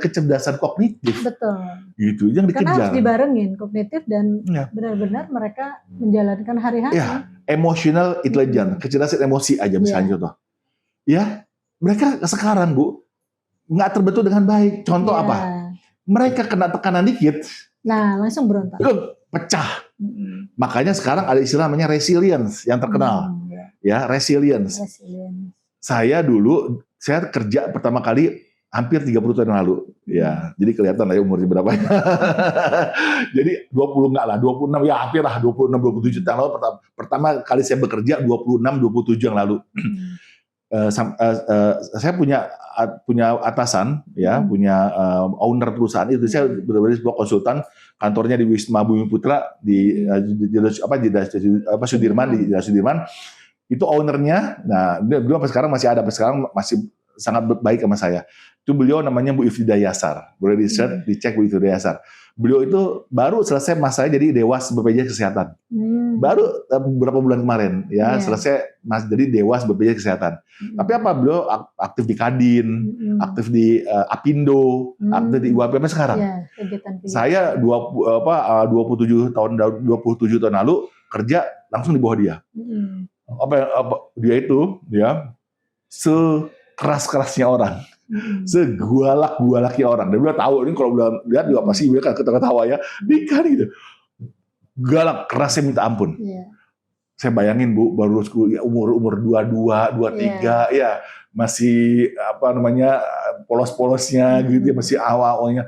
[SPEAKER 1] kecerdasan kognitif.
[SPEAKER 2] Betul.
[SPEAKER 1] Gitu, yang dikejar.
[SPEAKER 2] Karena harus dibarengin kognitif dan benar-benar mereka menjalankan hari-hari.
[SPEAKER 1] Ya, emotional intelligence, kecerdasan emosi aja misalnya contoh. Ya, mereka sekarang Bu nggak terbentuk dengan baik. Contoh apa? Mereka kena tekanan dikit.
[SPEAKER 2] Nah, langsung berontak.
[SPEAKER 1] Pecah. Makanya sekarang ada istilah namanya resilience yang terkenal. Ya, resilience. Saya kerja pertama kali hampir 30 tahun yang lalu. Ya, jadi kelihatan lah ya umurnya berapa. Jadi 20 enggak lah, 26 ya hampir lah 26 27 tahun lalu pertama kali saya bekerja 26 27 yang lalu. saya punya atasan ya, punya owner perusahaan itu. Saya benar-benar sebuah konsultan, kantornya di Wisma Bumi Putra di Sudirman, di Jalan Sudirman. Itu ownernya. Nah, beliau sampai sekarang masih ada, sampai sekarang masih sangat baik sama saya. Itu beliau namanya Bu Ifrida Yasar. Boleh dicek Bu Ifrida Yasar. Beliau itu baru selesai masanya jadi Dewas BPJS Kesehatan. Baru beberapa bulan kemarin ya, selesai jadi Dewas BPJS Kesehatan. Tapi apa, beliau aktif di Kadin, aktif di Apindo, aktif di IWAP sekarang. Saya 27 tahun lalu kerja langsung di bawah dia. Dia itu ya sekeras-kerasnya orang, segualak-gualaknya orang. Dan beliau tahu ini, kalau beliau lihat juga pasti beliau kan ketawa ya, Dika gitu. Galak, kerasnya minta ampun. Saya bayangin Bu, baru umur 22, 23 ya, masih polos-polosnya gitu ya, masih awal-awalnya.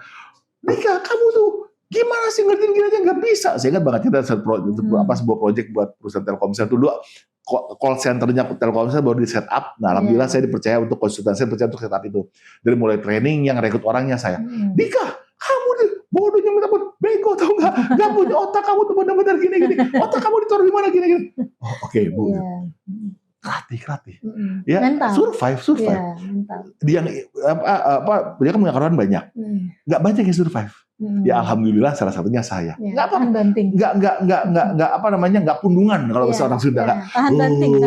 [SPEAKER 1] Dika, kamu tuh gimana sih ngertiin gini aja, nggak bisa. Saya ingat banget kita sebuah proyek buat perusahaan Telkomsel itu dulu, call centernya Telkomsel baru di set up. Nah, alhamdulillah saya dipercaya untuk konsultasi, saya percaya untuk set up itu. Dari mulai training, yang rekrut orangnya saya. Dika, kamu nih bodohnya minta ampun, bego tau nggak? Nggak punya otak kamu tuh benar-benar gini-gini. Otak kamu ditaruh di mana gini-gini? Oke, Bu. Kreatif. Ya, mental. Survive. Dia dia kan punya karyawan banyak. Nggak banyak yang survive. Ya alhamdulillah salah satunya saya. Nggak pundungan kalau bahasa orang Sunda. Tahan banting.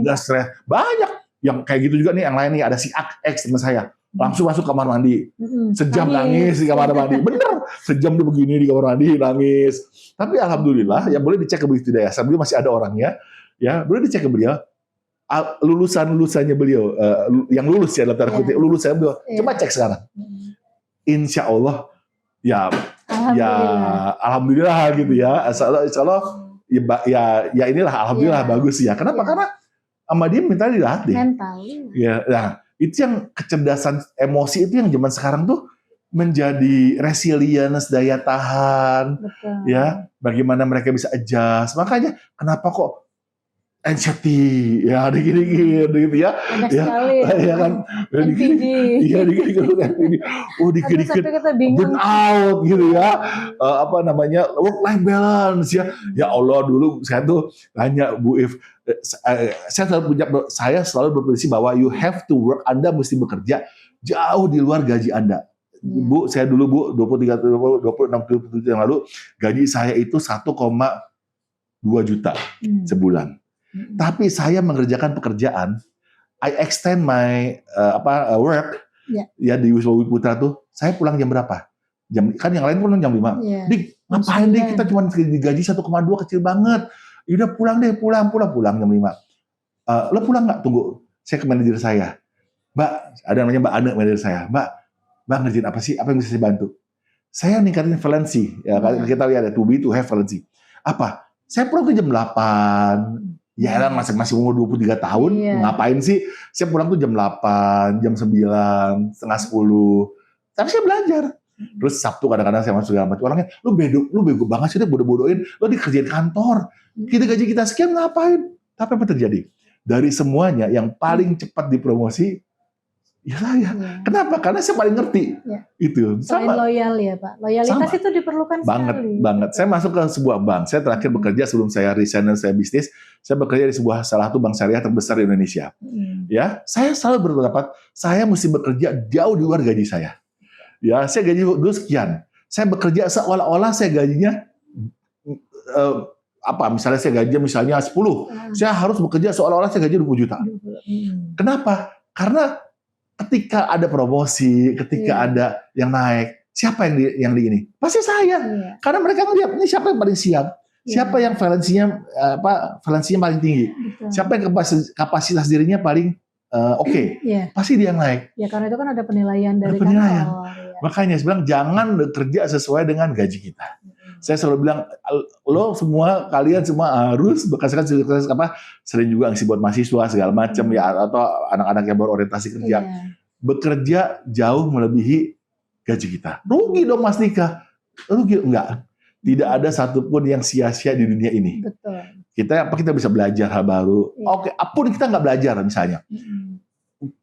[SPEAKER 1] Nggak stres. Banyak yang kayak gitu juga nih, yang lain nih, ada si X teman saya. Langsung masuk kamar mandi. Sejam nangis di kamar mandi. Bener. Sejam dia begini di kamar mandi nangis. Tapi alhamdulillah ya, boleh dicek ke Bu Ifrida Yasar. Beliau masih ada orangnya. Ya, boleh dicek ke beliau. Lulusannya beliau, yang lulus ya, dalam tanda kutip, lulusannya beliau. Coba cek sekarang. Insya Allah ya alhamdulillah gitu ya. Insya Allah ya inilah alhamdulillah bagus ya. Kenapa? Karena sama dia minta dilatih. Mental. Ya, nah, itu yang kecerdasan emosi itu yang zaman sekarang tuh menjadi resilience, daya tahan. Betul. Ya, bagaimana mereka bisa adjust. Makanya kenapa kok anxiety ya dikit-dikit gitu ya. Ada sekali. Ya kan. Dikit-dikit. Oh, dikit-dikit burn out gitu ya. Work life balance ya. Ya Allah, dulu saya tuh tanya Bu If, saya selalu berprinsip bahwa you have to work, Anda mesti bekerja jauh di luar gaji Anda. Bu, saya dulu Bu, 26 yang lalu gaji saya itu 1,2 juta sebulan. Tapi saya mengerjakan pekerjaan, I extend my work ya di Wisma Bumi Putra tuh. Saya pulang jam berapa? Kan yang lain pulang jam 5. Dik, ngapain Dik, kita cuma digaji 1,2, kecil banget. Udah pulang deh, pulang jam 5. Lo pulang nggak? Tunggu, saya ke manajer saya. Mbak, ada namanya Mbak Ane, manajer saya. Mbak ngerjain apa sih? Apa yang bisa saya bantu? Saya ningkatin valensi. Ya, kita lihat ada to be to have valensi. Apa? Saya pulang tuh jam 8. Ya kan masih umur 23 tahun, ngapain sih? Saya pulang tuh jam 8, jam 9, setengah 10. Tapi saya belajar. Terus Sabtu kadang-kadang saya masuk segala macam. Orangnya, lu bego banget sih, bodoh-bodohin. Lu dikerjain kantor. Kita gaji kita sekian, ngapain? Tapi apa terjadi? Dari semuanya yang paling cepat dipromosi, ya saya. Kenapa? Karena saya paling ngerti. Itu.
[SPEAKER 2] Selain loyal ya Pak. Loyalitas itu diperlukan sekali.
[SPEAKER 1] Banget. Saya masuk ke sebuah bank. Saya terakhir bekerja sebelum saya resign dan saya bisnis. Saya bekerja di salah satu bank syariah terbesar di Indonesia. Ya, saya selalu berpendapat saya mesti bekerja jauh di luar gaji saya. Ya, saya gaji dulu sekian. Saya bekerja seolah-olah saya gajinya misalnya saya gaji 10. Saya harus bekerja seolah-olah saya gaji 20 juta. Kenapa? Karena ketika ada promosi, ketika ada yang naik, siapa yang di ini? Pasti saya. Karena mereka ngelihat ini siapa yang paling siap, siapa yang valensinya paling tinggi, siapa yang kapasitas dirinya paling oke. Pasti dia yang naik.
[SPEAKER 2] Ya karena itu kan ada penilaian dari kantor.
[SPEAKER 1] Makanya saya bilang jangan bekerja sesuai dengan gaji kita. Saya selalu bilang kalian semua harus bekerja sering juga ngisi buat mahasiswa segala macam ya, atau anak-anak yang berorientasi kerja. Bekerja jauh melebihi gaji kita. Rugi dong Mas Dika. Rugi enggak. Tidak ada satupun yang sia-sia di dunia ini. Betul. Kita bisa belajar hal baru. Oke, apapun kita nggak belajar misalnya.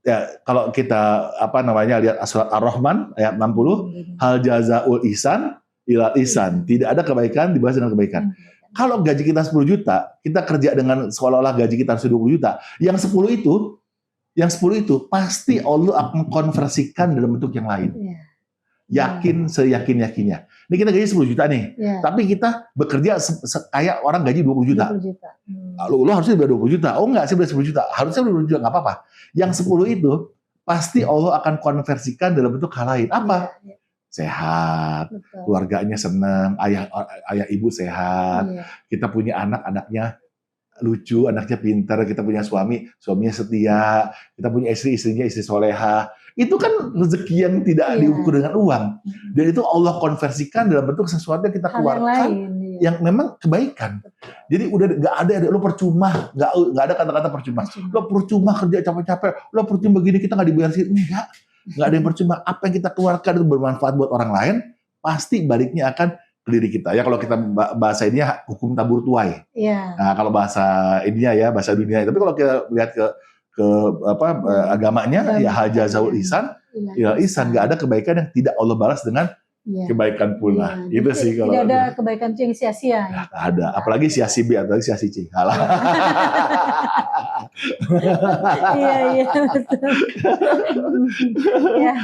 [SPEAKER 1] Ya, kalau kita lihat surat Ar-Rahman ayat 60, hal jazaul ihsan ilal ihsan. Tidak ada kebaikan dibalas dengan kebaikan. Kalau gaji kita 10 juta, kita kerja dengan seolah-olah gaji kita harus 20 juta. Yang 10 itu pasti Allah akan konversikan dalam bentuk yang lain. Yakin seyakin-yakinnya. Ini kita gaji 10 juta nih. Tapi kita bekerja kayak orang gaji 20 juta.
[SPEAKER 2] 20 juta.
[SPEAKER 1] Lo harusnya udah 20 juta. Oh enggak, saya udah 10 juta. Harusnya udah 20 juta, enggak apa-apa. Yang 10 itu pasti Allah akan konversikan dalam bentuk hal lain. Apa? Sehat,
[SPEAKER 2] Betul.
[SPEAKER 1] keluarganya senang, ayah ibu sehat, kita punya anak-anaknya lucu, anaknya pintar, kita punya suaminya setia, kita punya istrinya istri soleha. Itu kan rezeki yang tidak diukur dengan uang. Dan itu Allah konversikan dalam bentuk sesuatu yang kita keluarkan yang memang kebaikan. Jadi udah nggak ada lo percuma, nggak ada kata-kata percuma. Lo percuma kerja capek-capek, lo percuma begini kita nggak dibayar sih. Nggak ada yang percuma. Apa yang kita keluarkan itu bermanfaat buat orang lain, pasti baliknya akan ke diri kita. Ya kalau kita bahasa ini hukum tabur tuai. Nah kalau bahasa India ya, bahasa dunia. Tapi kalau kita lihat ke agamanya, ya hal jazaul ihsan ilal ihsan. Nggak ada kebaikan yang tidak Allah balas dengan kebaikan pula. Gitu sih kalau.
[SPEAKER 2] Tidak ada kebaikan itu yang sia-sia.
[SPEAKER 1] Nah, ada. Apalagi sia-si B atau sia-si C.
[SPEAKER 2] Iya betul. Ya.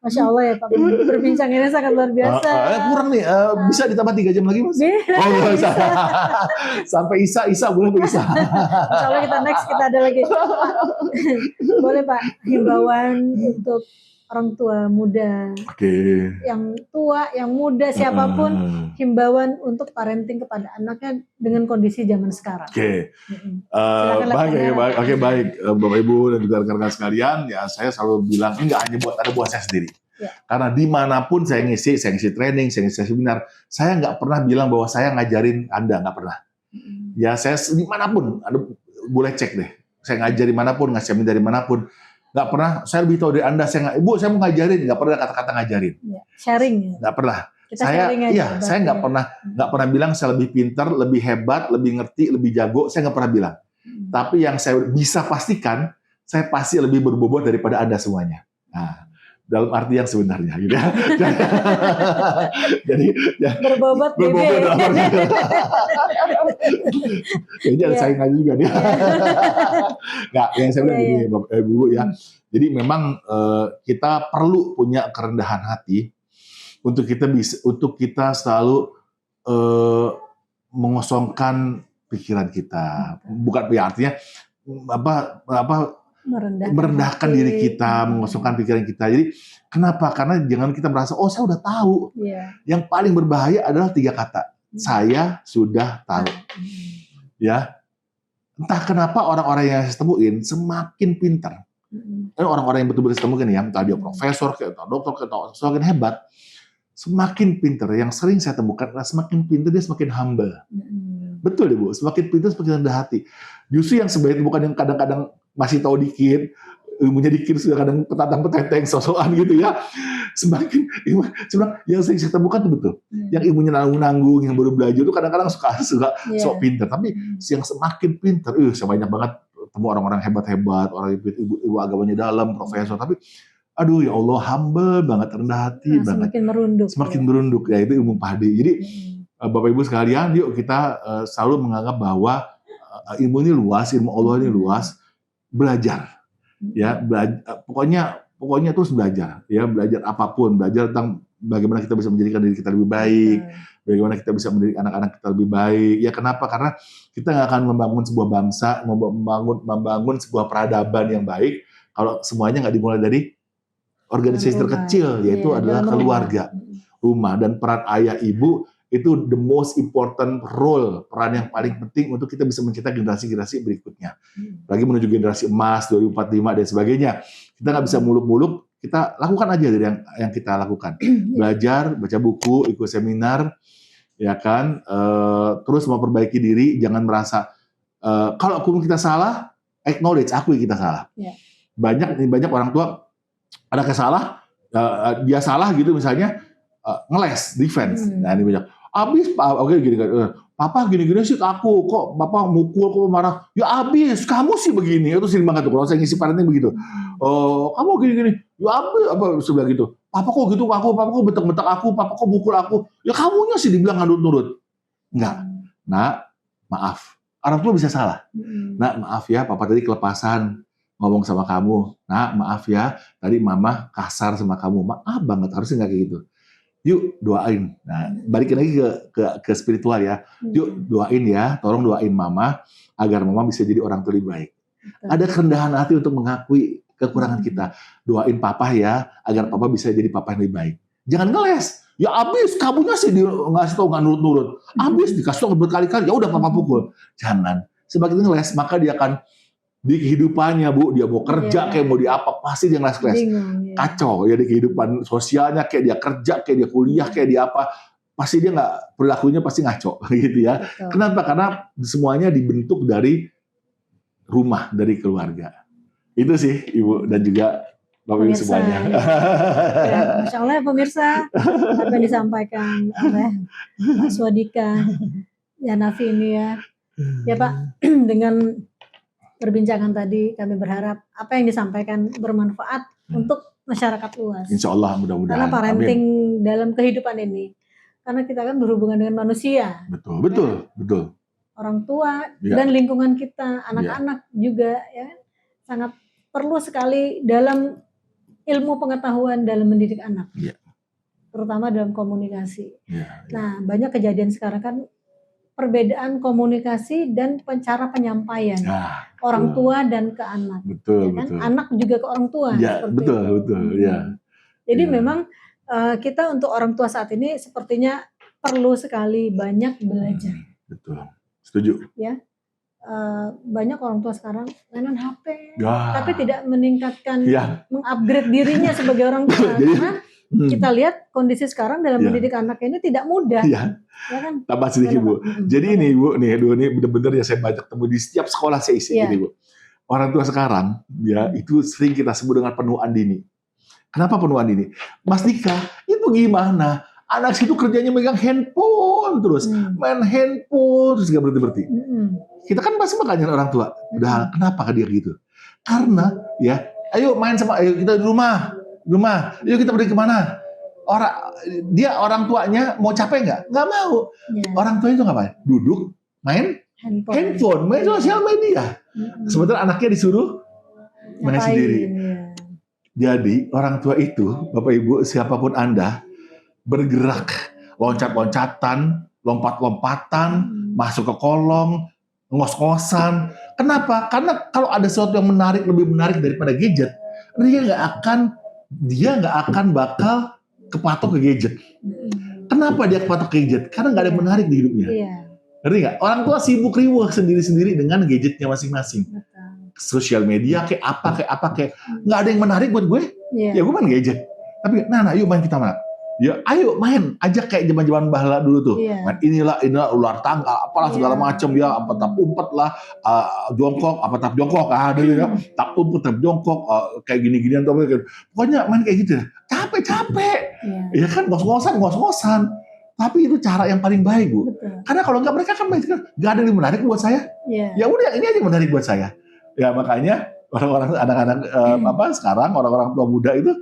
[SPEAKER 2] Masya Allah ya Pak, perbincangannya sangat luar biasa.
[SPEAKER 1] Kurang nih, bisa ditambah 3 jam lagi Mas? Oh bisa. Sampai Isa boleh Isa.
[SPEAKER 2] Insya Allah kita ada lagi. Boleh Pak, himbauan untuk orang tua muda, yang tua, yang muda, siapapun, himbauan untuk parenting kepada anaknya dengan kondisi zaman sekarang.
[SPEAKER 1] Baik, Bapak Ibu dan juga rekan-rekan sekalian, ya saya selalu bilang ini nggak hanya buat saya sendiri. Karena dimanapun saya ngisi training, saya ngisi seminar, saya nggak pernah bilang bahwa saya ngajarin Anda, nggak pernah. Ya saya dimanapun, Anda boleh cek deh, saya ngajari manapun, ngasih seminar dari manapun. Nggak pernah, saya lebih tahu dari Anda, saya mau ngajarin, nggak pernah kata-kata ngajarin.
[SPEAKER 2] Sharing.
[SPEAKER 1] Nggak pernah. Saya nggak pernah bilang saya lebih pintar, lebih hebat, lebih ngerti, lebih jago, saya nggak pernah bilang. Tapi yang saya bisa pastikan, saya pasti lebih berbobot daripada Anda semuanya. Nah, dalam arti yang sebenarnya gitu ya. Jadi
[SPEAKER 2] berbobot
[SPEAKER 1] jadi ada saingan juga dia. Nggak, yang saya bilang gini Bapak Ibu ya. Jadi memang kita perlu punya kerendahan hati untuk kita selalu mengosongkan pikiran kita. Bukan ya artinya merendahkan diri kita, mengosongkan pikiran kita. Jadi kenapa? Karena jangan kita merasa, oh saya udah tahu. Yang paling berbahaya adalah 3 kata. Saya sudah tahu. Ya, entah kenapa orang-orang yang saya temuin semakin pintar. Orang-orang yang betul-betul saya temuin ya, entah dia profesor, atau dokter, atau semakin hebat, semakin pintar. Yang sering saya temukan adalah semakin pintar dia semakin humble. Betul ya Bu, semakin pintar semakin rendah hati. Justru yang sebaiknya bukan yang kadang-kadang masih tahu dikit, ilmunya dikit, sudah kadang petantang-petenteng, sosokan gitu ya. Semakin yang sering saya temukan itu betul. Yang ilmunya nanggung-nanggung, yang baru belajar itu kadang-kadang suka sok pintar. Tapi yang semakin pintar, saya banyak banget temu orang-orang hebat-hebat, orang ibu agamanya dalam, profesor. Tapi aduh ya Allah, humble banget, rendah hati banget. Semakin merunduk. Ya itu ilmu padi. Jadi Bapak Ibu sekalian, yuk kita selalu menganggap bahwa ilmu ini luas, ilmu Allah ini luas. Belajar, ya pokoknya terus belajar, ya belajar apapun, belajar tentang bagaimana kita bisa menjadikan diri kita lebih baik, bagaimana kita bisa mendidik anak-anak kita lebih baik. Ya kenapa? Karena kita nggak akan membangun sebuah bangsa, membangun sebuah peradaban yang baik kalau semuanya nggak dimulai dari organisasi terkecil, yaitu adalah keluarga, rumah, dan peran ayah ibu. Itu the most important role, peran yang paling penting untuk kita bisa mencetak generasi-generasi berikutnya. Lagi menuju generasi emas 2045 dan sebagainya. Kita nggak bisa muluk-muluk, kita lakukan aja dari yang kita lakukan. Belajar, baca buku, ikut seminar, ya kan. Terus memperbaiki diri, jangan merasa kalau kita salah, acknowledge, akui kita salah. Banyak orang tua ada salah, dia salah gitu misalnya, ngeles, defense. Nah ini banyak. Abis Pak, oke gini kan, "Papa gini-gini sih ke aku, kok Papa mukul, kok marah?" "Ya abis, kamu sih begini." Itu sering banget tuh kalau saya ngisi parenting begitu. "Oh, kamu gini-gini." "Ya abis," apa sebelah gitu. "Papa kok gitu ke aku, Papa kok bentak-bentak aku, Papa kok mukul aku." "Ya kamunya sih dibilang nggak nurut-nurut." "Enggak, Nak, maaf. Orang tua bisa salah. Nak, maaf ya, Papa tadi kelepasan ngomong sama kamu. Nak, maaf ya, tadi Mama kasar sama kamu. Maaf banget, harusnya nggak kayak gitu. Yuk doain." Nah, balikin lagi ke spiritual ya. Yuk doain ya, tolong doain Mama agar Mama bisa jadi orang tua lebih baik. Ada kerendahan hati untuk mengakui kekurangan kita. Doain Papa ya, agar Papa bisa jadi Papa yang lebih baik. Jangan ngeles. Ya abis, kamunya sih ngasih tau nggak nurut-nurut. Abis dikasih tau berkali-kali, ya udah Papa pukul. Jangan. Semakin ngeles, maka dia akan di kehidupannya, Bu, dia mau kerja kayak mau di apa, pasti dia ngeles-ngeles. Kacau ya di kehidupan sosialnya, kayak dia kerja, kayak dia kuliah, kayak dia apa, pasti dia nggak, perilakunya pasti ngaco gitu ya.
[SPEAKER 2] Betul.
[SPEAKER 1] Kenapa? Karena semuanya dibentuk dari rumah, dari keluarga. Itu sih Ibu dan juga Bapak Ibu
[SPEAKER 2] Pemirsa,
[SPEAKER 1] semuanya.
[SPEAKER 2] ya, Masya Allah ya pemirsa, apa yang disampaikan oleh Pak Swadika, ya Nafi ini ya. Ya Pak, dengan perbincangan tadi kami berharap apa yang disampaikan bermanfaat untuk masyarakat luas.
[SPEAKER 1] Insya Allah mudah-mudahan.
[SPEAKER 2] Karena parenting
[SPEAKER 1] Amin.
[SPEAKER 2] dalam kehidupan ini, karena kita kan berhubungan dengan manusia,
[SPEAKER 1] Betul, betul, betul.
[SPEAKER 2] orang tua
[SPEAKER 1] Ya.
[SPEAKER 2] dan lingkungan kita, anak-anak juga ya sangat perlu sekali dalam ilmu pengetahuan dalam mendidik anak,
[SPEAKER 1] Ya.
[SPEAKER 2] terutama dalam komunikasi.
[SPEAKER 1] Ya.
[SPEAKER 2] Nah, banyak kejadian sekarang kan perbedaan komunikasi dan cara penyampaian
[SPEAKER 1] Nah,
[SPEAKER 2] orang tua dan ke anak,
[SPEAKER 1] betul,
[SPEAKER 2] ya kan?
[SPEAKER 1] betul.
[SPEAKER 2] Anak juga ke orang tua.
[SPEAKER 1] Ya,
[SPEAKER 2] seperti
[SPEAKER 1] betul,
[SPEAKER 2] itu.
[SPEAKER 1] betul, ya.
[SPEAKER 2] Jadi
[SPEAKER 1] Ya.
[SPEAKER 2] memang kita untuk orang tua saat ini sepertinya perlu sekali banyak belajar.
[SPEAKER 1] Betul, setuju.
[SPEAKER 2] Ya, banyak orang tua sekarang mainan HP,
[SPEAKER 1] Ya.
[SPEAKER 2] tapi tidak meningkatkan,
[SPEAKER 1] Ya.
[SPEAKER 2] mengupgrade dirinya sebagai orang tua.
[SPEAKER 1] Jadi,
[SPEAKER 2] karena kita lihat kondisi sekarang dalam
[SPEAKER 1] Ya.
[SPEAKER 2] mendidik anak ini tidak mudah,
[SPEAKER 1] Ya.
[SPEAKER 2] ya kan?
[SPEAKER 1] Tambah sedikit Bu. Jadi
[SPEAKER 2] Boleh.
[SPEAKER 1] ini Bu, nih aduh ini benar-benar ya saya banyak temu di setiap sekolah saya isi
[SPEAKER 2] Iya.
[SPEAKER 1] ini Bu. Orang tua sekarang ya itu sering kita sebut dengan penuaan dini. Kenapa penuaan dini? Mas Dika, itu gimana? Anak situ kerjanya megang handphone terus, main handphone terus gak berhenti-berhenti. Kita kan pasti makanya orang tua. Udah kenapa dia gitu? Karena ya, ayo main sama, ayo kita di rumah, ayo kita pergi kemana? Orang tuanya mau capek nggak? Nggak mau.
[SPEAKER 2] Ya.
[SPEAKER 1] Orang tuanya itu ngapain? Duduk, main handphone, main sosial media. Sementara anaknya disuruh main sendiri.
[SPEAKER 2] Ya.
[SPEAKER 1] Jadi orang tua itu, Bapak Ibu, siapapun Anda, bergerak, loncat-loncatan, lompat-lompatan, masuk ke kolong, ngos-ngosan. Kenapa? Karena kalau ada sesuatu yang menarik, lebih menarik daripada gadget, dia nggak akan bakal kepatok ke gadget. Kenapa dia kepatok ke gadget? Karena nggak ada yang menarik di hidupnya.
[SPEAKER 2] Iya.
[SPEAKER 1] Ngerti nggak? Orang tua sibuk riweuh sendiri-sendiri dengan gadgetnya masing-masing.
[SPEAKER 2] Betul.
[SPEAKER 1] Sosial media kayak apa kayak nggak ada yang menarik buat gue.
[SPEAKER 2] Iya.
[SPEAKER 1] Ya gue main gadget. Tapi nah yuk main kita mana? Ya ayo main, ajak kayak zaman-zaman bahla dulu tuh.
[SPEAKER 2] Iya.
[SPEAKER 1] Main inilah ular tangga, apalah segala macam ya, apa tap umpet lah, jongkok, apa tap jongkok, ada ya, tap umpet, tap jongkok, kayak gini-ginian tuh. Pokoknya main kayak gitu. Capek-capek.
[SPEAKER 2] Iya.
[SPEAKER 1] Ya kan ngos-ngosan. Tapi itu cara yang paling baik, Bu.
[SPEAKER 2] Betul.
[SPEAKER 1] Karena kalau nggak mereka kan nggak ada yang menarik buat saya.
[SPEAKER 2] Iya.
[SPEAKER 1] Ya udah ini aja yang menarik buat saya. Ya makanya orang-orang anak-anak sekarang orang-orang tua muda itu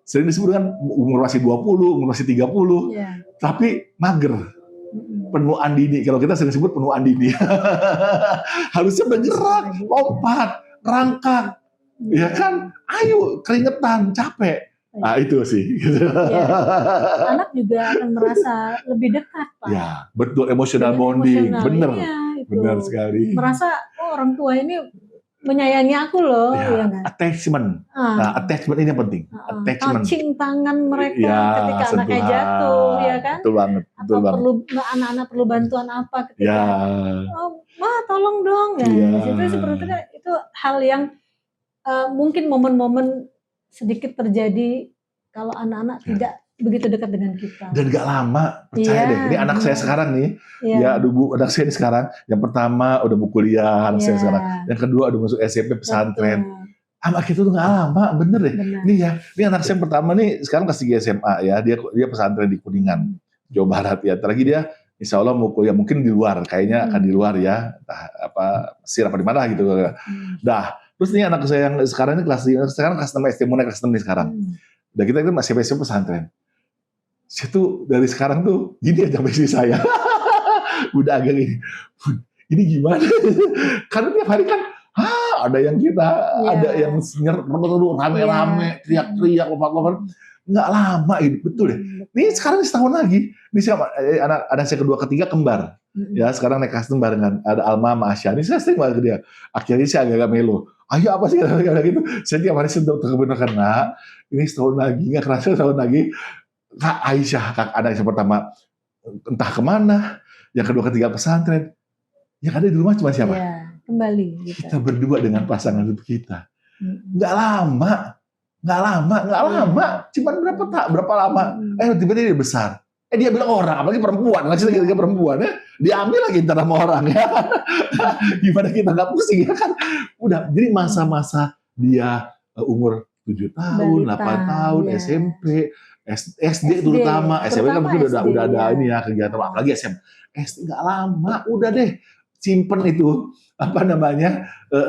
[SPEAKER 1] sering disebut dengan umur masih 20, umur masih 30,
[SPEAKER 2] Iya.
[SPEAKER 1] tapi mager. Penuaan dini. Kalau kita sering sebut penuaan dini. Harusnya bergerak, lompat, rangkak. Ya kan? Ayo, keringetan, capek. Nah itu sih.
[SPEAKER 2] Ya. Anak juga akan merasa lebih dekat, Pak.
[SPEAKER 1] Ya, betul, emotional bonding. Bener.
[SPEAKER 2] Iya, itu.
[SPEAKER 1] Bener sekali.
[SPEAKER 2] Merasa, oh orang tua ini menyayangi aku loh.
[SPEAKER 1] Ya,
[SPEAKER 2] ya
[SPEAKER 1] attachment. Nah, attachment ini yang penting. Attachment.
[SPEAKER 2] Touching tangan mereka
[SPEAKER 1] Ya,
[SPEAKER 2] ketika
[SPEAKER 1] sentuhan.
[SPEAKER 2] anaknya jatuh, ya kan?
[SPEAKER 1] Betul banget. Betul
[SPEAKER 2] Atau
[SPEAKER 1] banget.
[SPEAKER 2] anak-anak perlu bantuan apa ketika,
[SPEAKER 1] Ya.
[SPEAKER 2] oh, Ma tolong dong. Ya,
[SPEAKER 1] Ya.
[SPEAKER 2] itu sepertinya itu hal yang mungkin momen-momen sedikit terjadi kalau anak-anak tidak begitu dekat dengan kita.
[SPEAKER 1] Dan gak lama, percaya deh. Ini anak saya sekarang nih.
[SPEAKER 2] Iya.
[SPEAKER 1] Ya, aduh Bu, anak saya ini sekarang. Yang pertama udah mau kuliah, anak saya sekarang. Yang kedua udah masuk SMP pesantren. Anak kita tuh gak lama, bener deh.
[SPEAKER 2] Benar.
[SPEAKER 1] Nih ya, ini anak saya yang pertama nih sekarang kelas 3 SMA ya. Dia pesantren di Kuningan, Jawa Barat ya. Lagi dia insya Allah mau kuliah mungkin di luar, kayaknya akan di luar ya, entah apa Mesir apa di mana gitu. Dah, terus nih anak saya yang sekarang ini sekarang kelas 6 SD, mau naik kelas 6 nih sekarang. Dan kita kan masih pesantren. Situ dari sekarang tuh gini aja istri saya. Udah agak gini. Ini gimana? Karena tiap hari kan ada yang kita, ada yang rame-rame, teriak-teriak, lompat-lompat. Nggak lama ini, betul ya. Ini sekarang setahun lagi. Ini siapa? Anak saya kedua, ketiga kembar. Ya sekarang naik kelas barengan. Ada Alma sama Asya. Ini saya sering banget ke dia. Akhirnya saya agak melo. Ayo apa sih kayak gitu? Saya tiap hari sentuh kebenaran nak. Ini setahun lagi, nggak kerasa setahun lagi. Kak Aisyah, anak yang pertama entah kemana. Yang kedua, ketiga pesantren. Yang ada di rumah cuma siapa?
[SPEAKER 2] Ya, kembali. Gitu.
[SPEAKER 1] Kita berdua dengan pasangan hidup kita. Nggak lama. Cuman berapa lama? Tiba-tiba dia besar. Dia bilang orang, apalagi perempuan. Masih lagi perempuan ya. Diambil lagi ntar sama orang ya. Gimana kita nggak pusing ya kan? Udah, jadi masa-masa dia umur 7 tahun, 8 tahun, ya. SMP, SD terutama. SMP kan mungkin udah ada ini ya kegiatan, apalagi SMP. SD nggak lama, udah deh simpen itu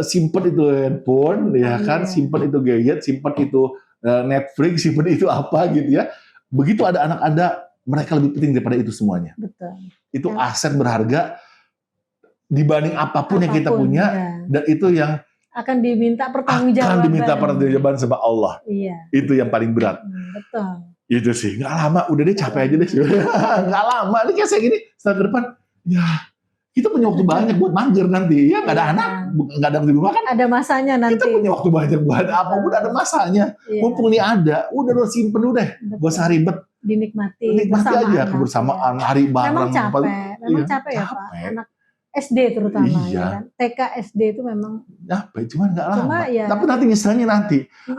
[SPEAKER 1] simpen itu handphone ya kan, simpen itu gadget, simpen itu Netflix, simpen itu apa gitu ya. Begitu ada anak Anda, mereka lebih penting daripada itu semuanya.
[SPEAKER 2] Betul.
[SPEAKER 1] Itu aset berharga dibanding apapun yang kita punya, dan itu yang
[SPEAKER 2] akan diminta pertanggungjawaban
[SPEAKER 1] sama Allah.
[SPEAKER 2] Iya.
[SPEAKER 1] Itu yang paling berat.
[SPEAKER 2] Betul.
[SPEAKER 1] Itu sih, nggak lama, udah deh capek aja deh. Nggak lama, ini kayak saya gini, setelah ke depan, ya kita punya waktu banyak buat mager nanti. Ya nggak ada anak, nggak ada di rumah kan.
[SPEAKER 2] Ada masanya nanti.
[SPEAKER 1] Kita punya waktu banyak buat apapun, ada masanya. Mumpung ini ada, udah lo simpen udah, gak usah ribet.
[SPEAKER 2] Nikmati
[SPEAKER 1] aja kebersamaan, hari bareng.
[SPEAKER 2] Memang capek ya Pak, anak SD terutama ya kan. TK SD itu memang
[SPEAKER 1] capek, cuman nggak lama. Tapi nanti misalnya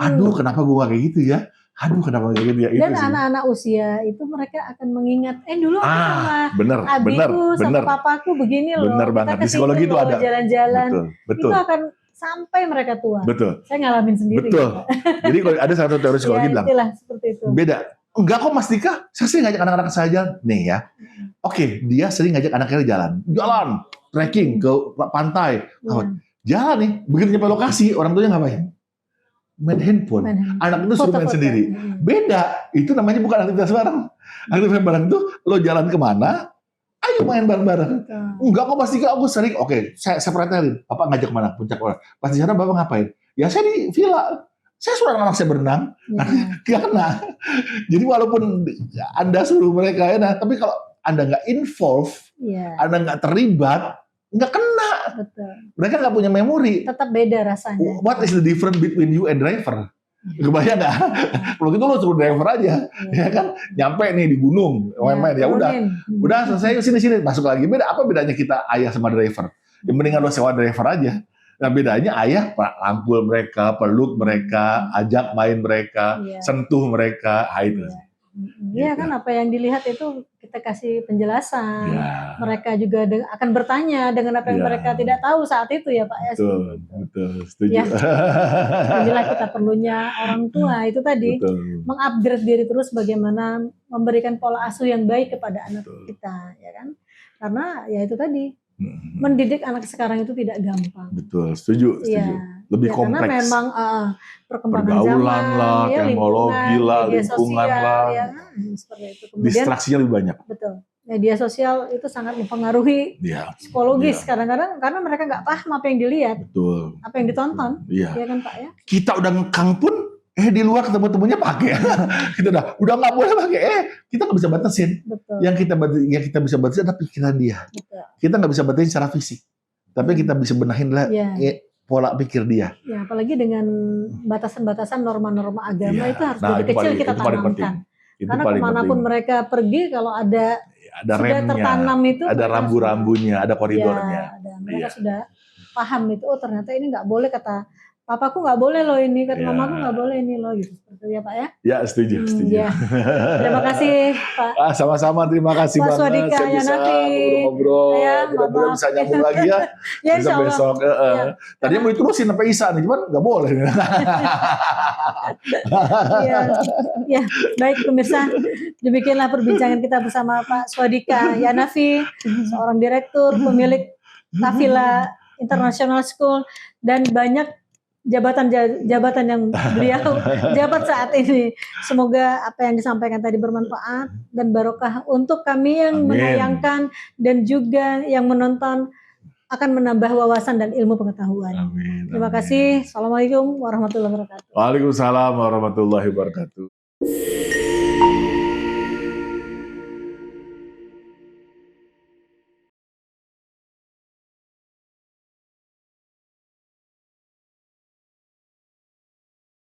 [SPEAKER 1] aduh kenapa gua kayak gitu ya? Aduh kenapa kayak gitu ya?
[SPEAKER 2] Dan anak-anak usia itu mereka akan mengingat, dulu aku sama adikku, sama papaku begini loh.
[SPEAKER 1] Bener banget, di psikologi itu ada.
[SPEAKER 2] Jalan-jalan,
[SPEAKER 1] betul.
[SPEAKER 2] itu akan sampai mereka tua.
[SPEAKER 1] Betul.
[SPEAKER 2] Saya ngalamin sendiri.
[SPEAKER 1] Betul. Jadi kalau ada satu teori psikologi bilang,
[SPEAKER 2] seperti itu.
[SPEAKER 1] Beda. Enggak kok Mas Dika, saya sering ngajak anak-anak saya jalan. Nih ya, oke, dia sering ngajak anaknya jalan, trekking ke pantai. Jalan nih, begitu nyampe lokasi, orang tuanya ngapain? Main handphone. Anak itu suruh main sendiri. Beda, itu namanya bukan aktivitas bareng. Aktivitas bareng itu lo jalan kemana, ayo main bareng-bareng. Enggak kok Mas Dika, aku sering. Oke, saya pretelin. Bapak ngajak kemana? Puncak orang. Pas di sana Bapak ngapain? Ya saya di villa. Saya suruh anak saya berenang, karena jadi walaupun Anda suruh mereka enak, tapi kalau Anda nggak involve, Anda nggak terlibat, nggak kena.
[SPEAKER 2] Betul.
[SPEAKER 1] Mereka nggak punya memori.
[SPEAKER 2] Tetap beda rasanya.
[SPEAKER 1] What is the difference between you and driver? Kebayang nggak? Kalau gitu lo suruh driver aja, ya kan? Nyampe nih di gunung, main ya udah selesai sini masuk lagi. Beda apa bedanya kita ayah sama driver? Yang mendingan lo sewa driver aja. Nah bedanya ayah rangkul mereka, peluk mereka, ajak main mereka, sentuh mereka, itu.
[SPEAKER 2] Iya kan, apa yang dilihat itu kita kasih penjelasan. Mereka juga akan bertanya dengan apa yang mereka tidak tahu saat itu ya Pak.
[SPEAKER 1] Betul, setuju.
[SPEAKER 2] Ya. Inilah kita perlunya orang tua itu tadi, mengupgrade diri terus bagaimana memberikan pola asuh yang baik kepada anak kita, ya kan? Karena ya itu tadi. Mendidik anak sekarang itu tidak gampang.
[SPEAKER 1] Betul, setuju. Lebih kompleks.
[SPEAKER 2] Karena memang perkembangan
[SPEAKER 1] pergaulan
[SPEAKER 2] zaman,
[SPEAKER 1] lah, teknologi lah, lingkungan lah,
[SPEAKER 2] seperti itu. Kemudian,
[SPEAKER 1] distraksinya lebih banyak.
[SPEAKER 2] Betul. Media sosial itu sangat mempengaruhi psikologis kadang-kadang, karena mereka nggak paham apa yang dilihat, apa yang ditonton, ya kan Pak ya.
[SPEAKER 1] Kita udah ngekang pun, di luar ketemu-temunya pakai. Kita udah nggak boleh pakai. Kita nggak bisa batasin.
[SPEAKER 2] Betul.
[SPEAKER 1] Yang kita bisa batasin adalah pikiran dia. Betul. Kita nggak bisa batasin secara fisik, tapi kita bisa benahin lah pola pikir dia. Ya,
[SPEAKER 2] apalagi dengan batasan-batasan norma-norma agama itu harus dari kecil kita tanamkan. Karena kemanapun mereka pergi, kalau ada sudah remnya, tertanam itu,
[SPEAKER 1] ada rambu-rambunya, ada koridornya.
[SPEAKER 2] Mereka sudah paham itu. Oh ternyata ini nggak boleh kata papaku nggak boleh loh ini, kata
[SPEAKER 1] Ya.
[SPEAKER 2] mamaku nggak boleh ini loh, gitu. Seperti ya Pak ya.
[SPEAKER 1] Ya, setuju, setuju.
[SPEAKER 2] Ya. Terima kasih Pak.
[SPEAKER 1] Sama-sama, terima kasih
[SPEAKER 2] Pak
[SPEAKER 1] banget.
[SPEAKER 2] Swadika,
[SPEAKER 1] Saya
[SPEAKER 2] ya
[SPEAKER 1] bisa
[SPEAKER 2] Nafi.
[SPEAKER 1] ngobrol-ngobrol.
[SPEAKER 2] Ya,
[SPEAKER 1] Mudah-mudahan
[SPEAKER 2] maaf.
[SPEAKER 1] bisa nyambung lagi ya.
[SPEAKER 2] Ya
[SPEAKER 1] Bisa
[SPEAKER 2] insya Allah.
[SPEAKER 1] besok.
[SPEAKER 2] Ya.
[SPEAKER 1] Tadinya mau diterusin sampai Isa nih, cuman nggak boleh.
[SPEAKER 2] Ya, ya, baik pemirsa, demikianlah perbincangan kita bersama Pak Swadika Yanafi, seorang direktur pemilik Tafila International School dan banyak jabatan yang beliau jabat saat ini. Semoga apa yang disampaikan tadi bermanfaat dan barokah untuk kami yang
[SPEAKER 1] Amin.
[SPEAKER 2] menayangkan dan juga yang menonton, akan menambah wawasan dan ilmu pengetahuan.
[SPEAKER 1] Amin.
[SPEAKER 2] Terima
[SPEAKER 1] Amin.
[SPEAKER 2] kasih. Assalamualaikum warahmatullahi wabarakatuh.
[SPEAKER 1] Waalaikumsalam warahmatullahi wabarakatuh.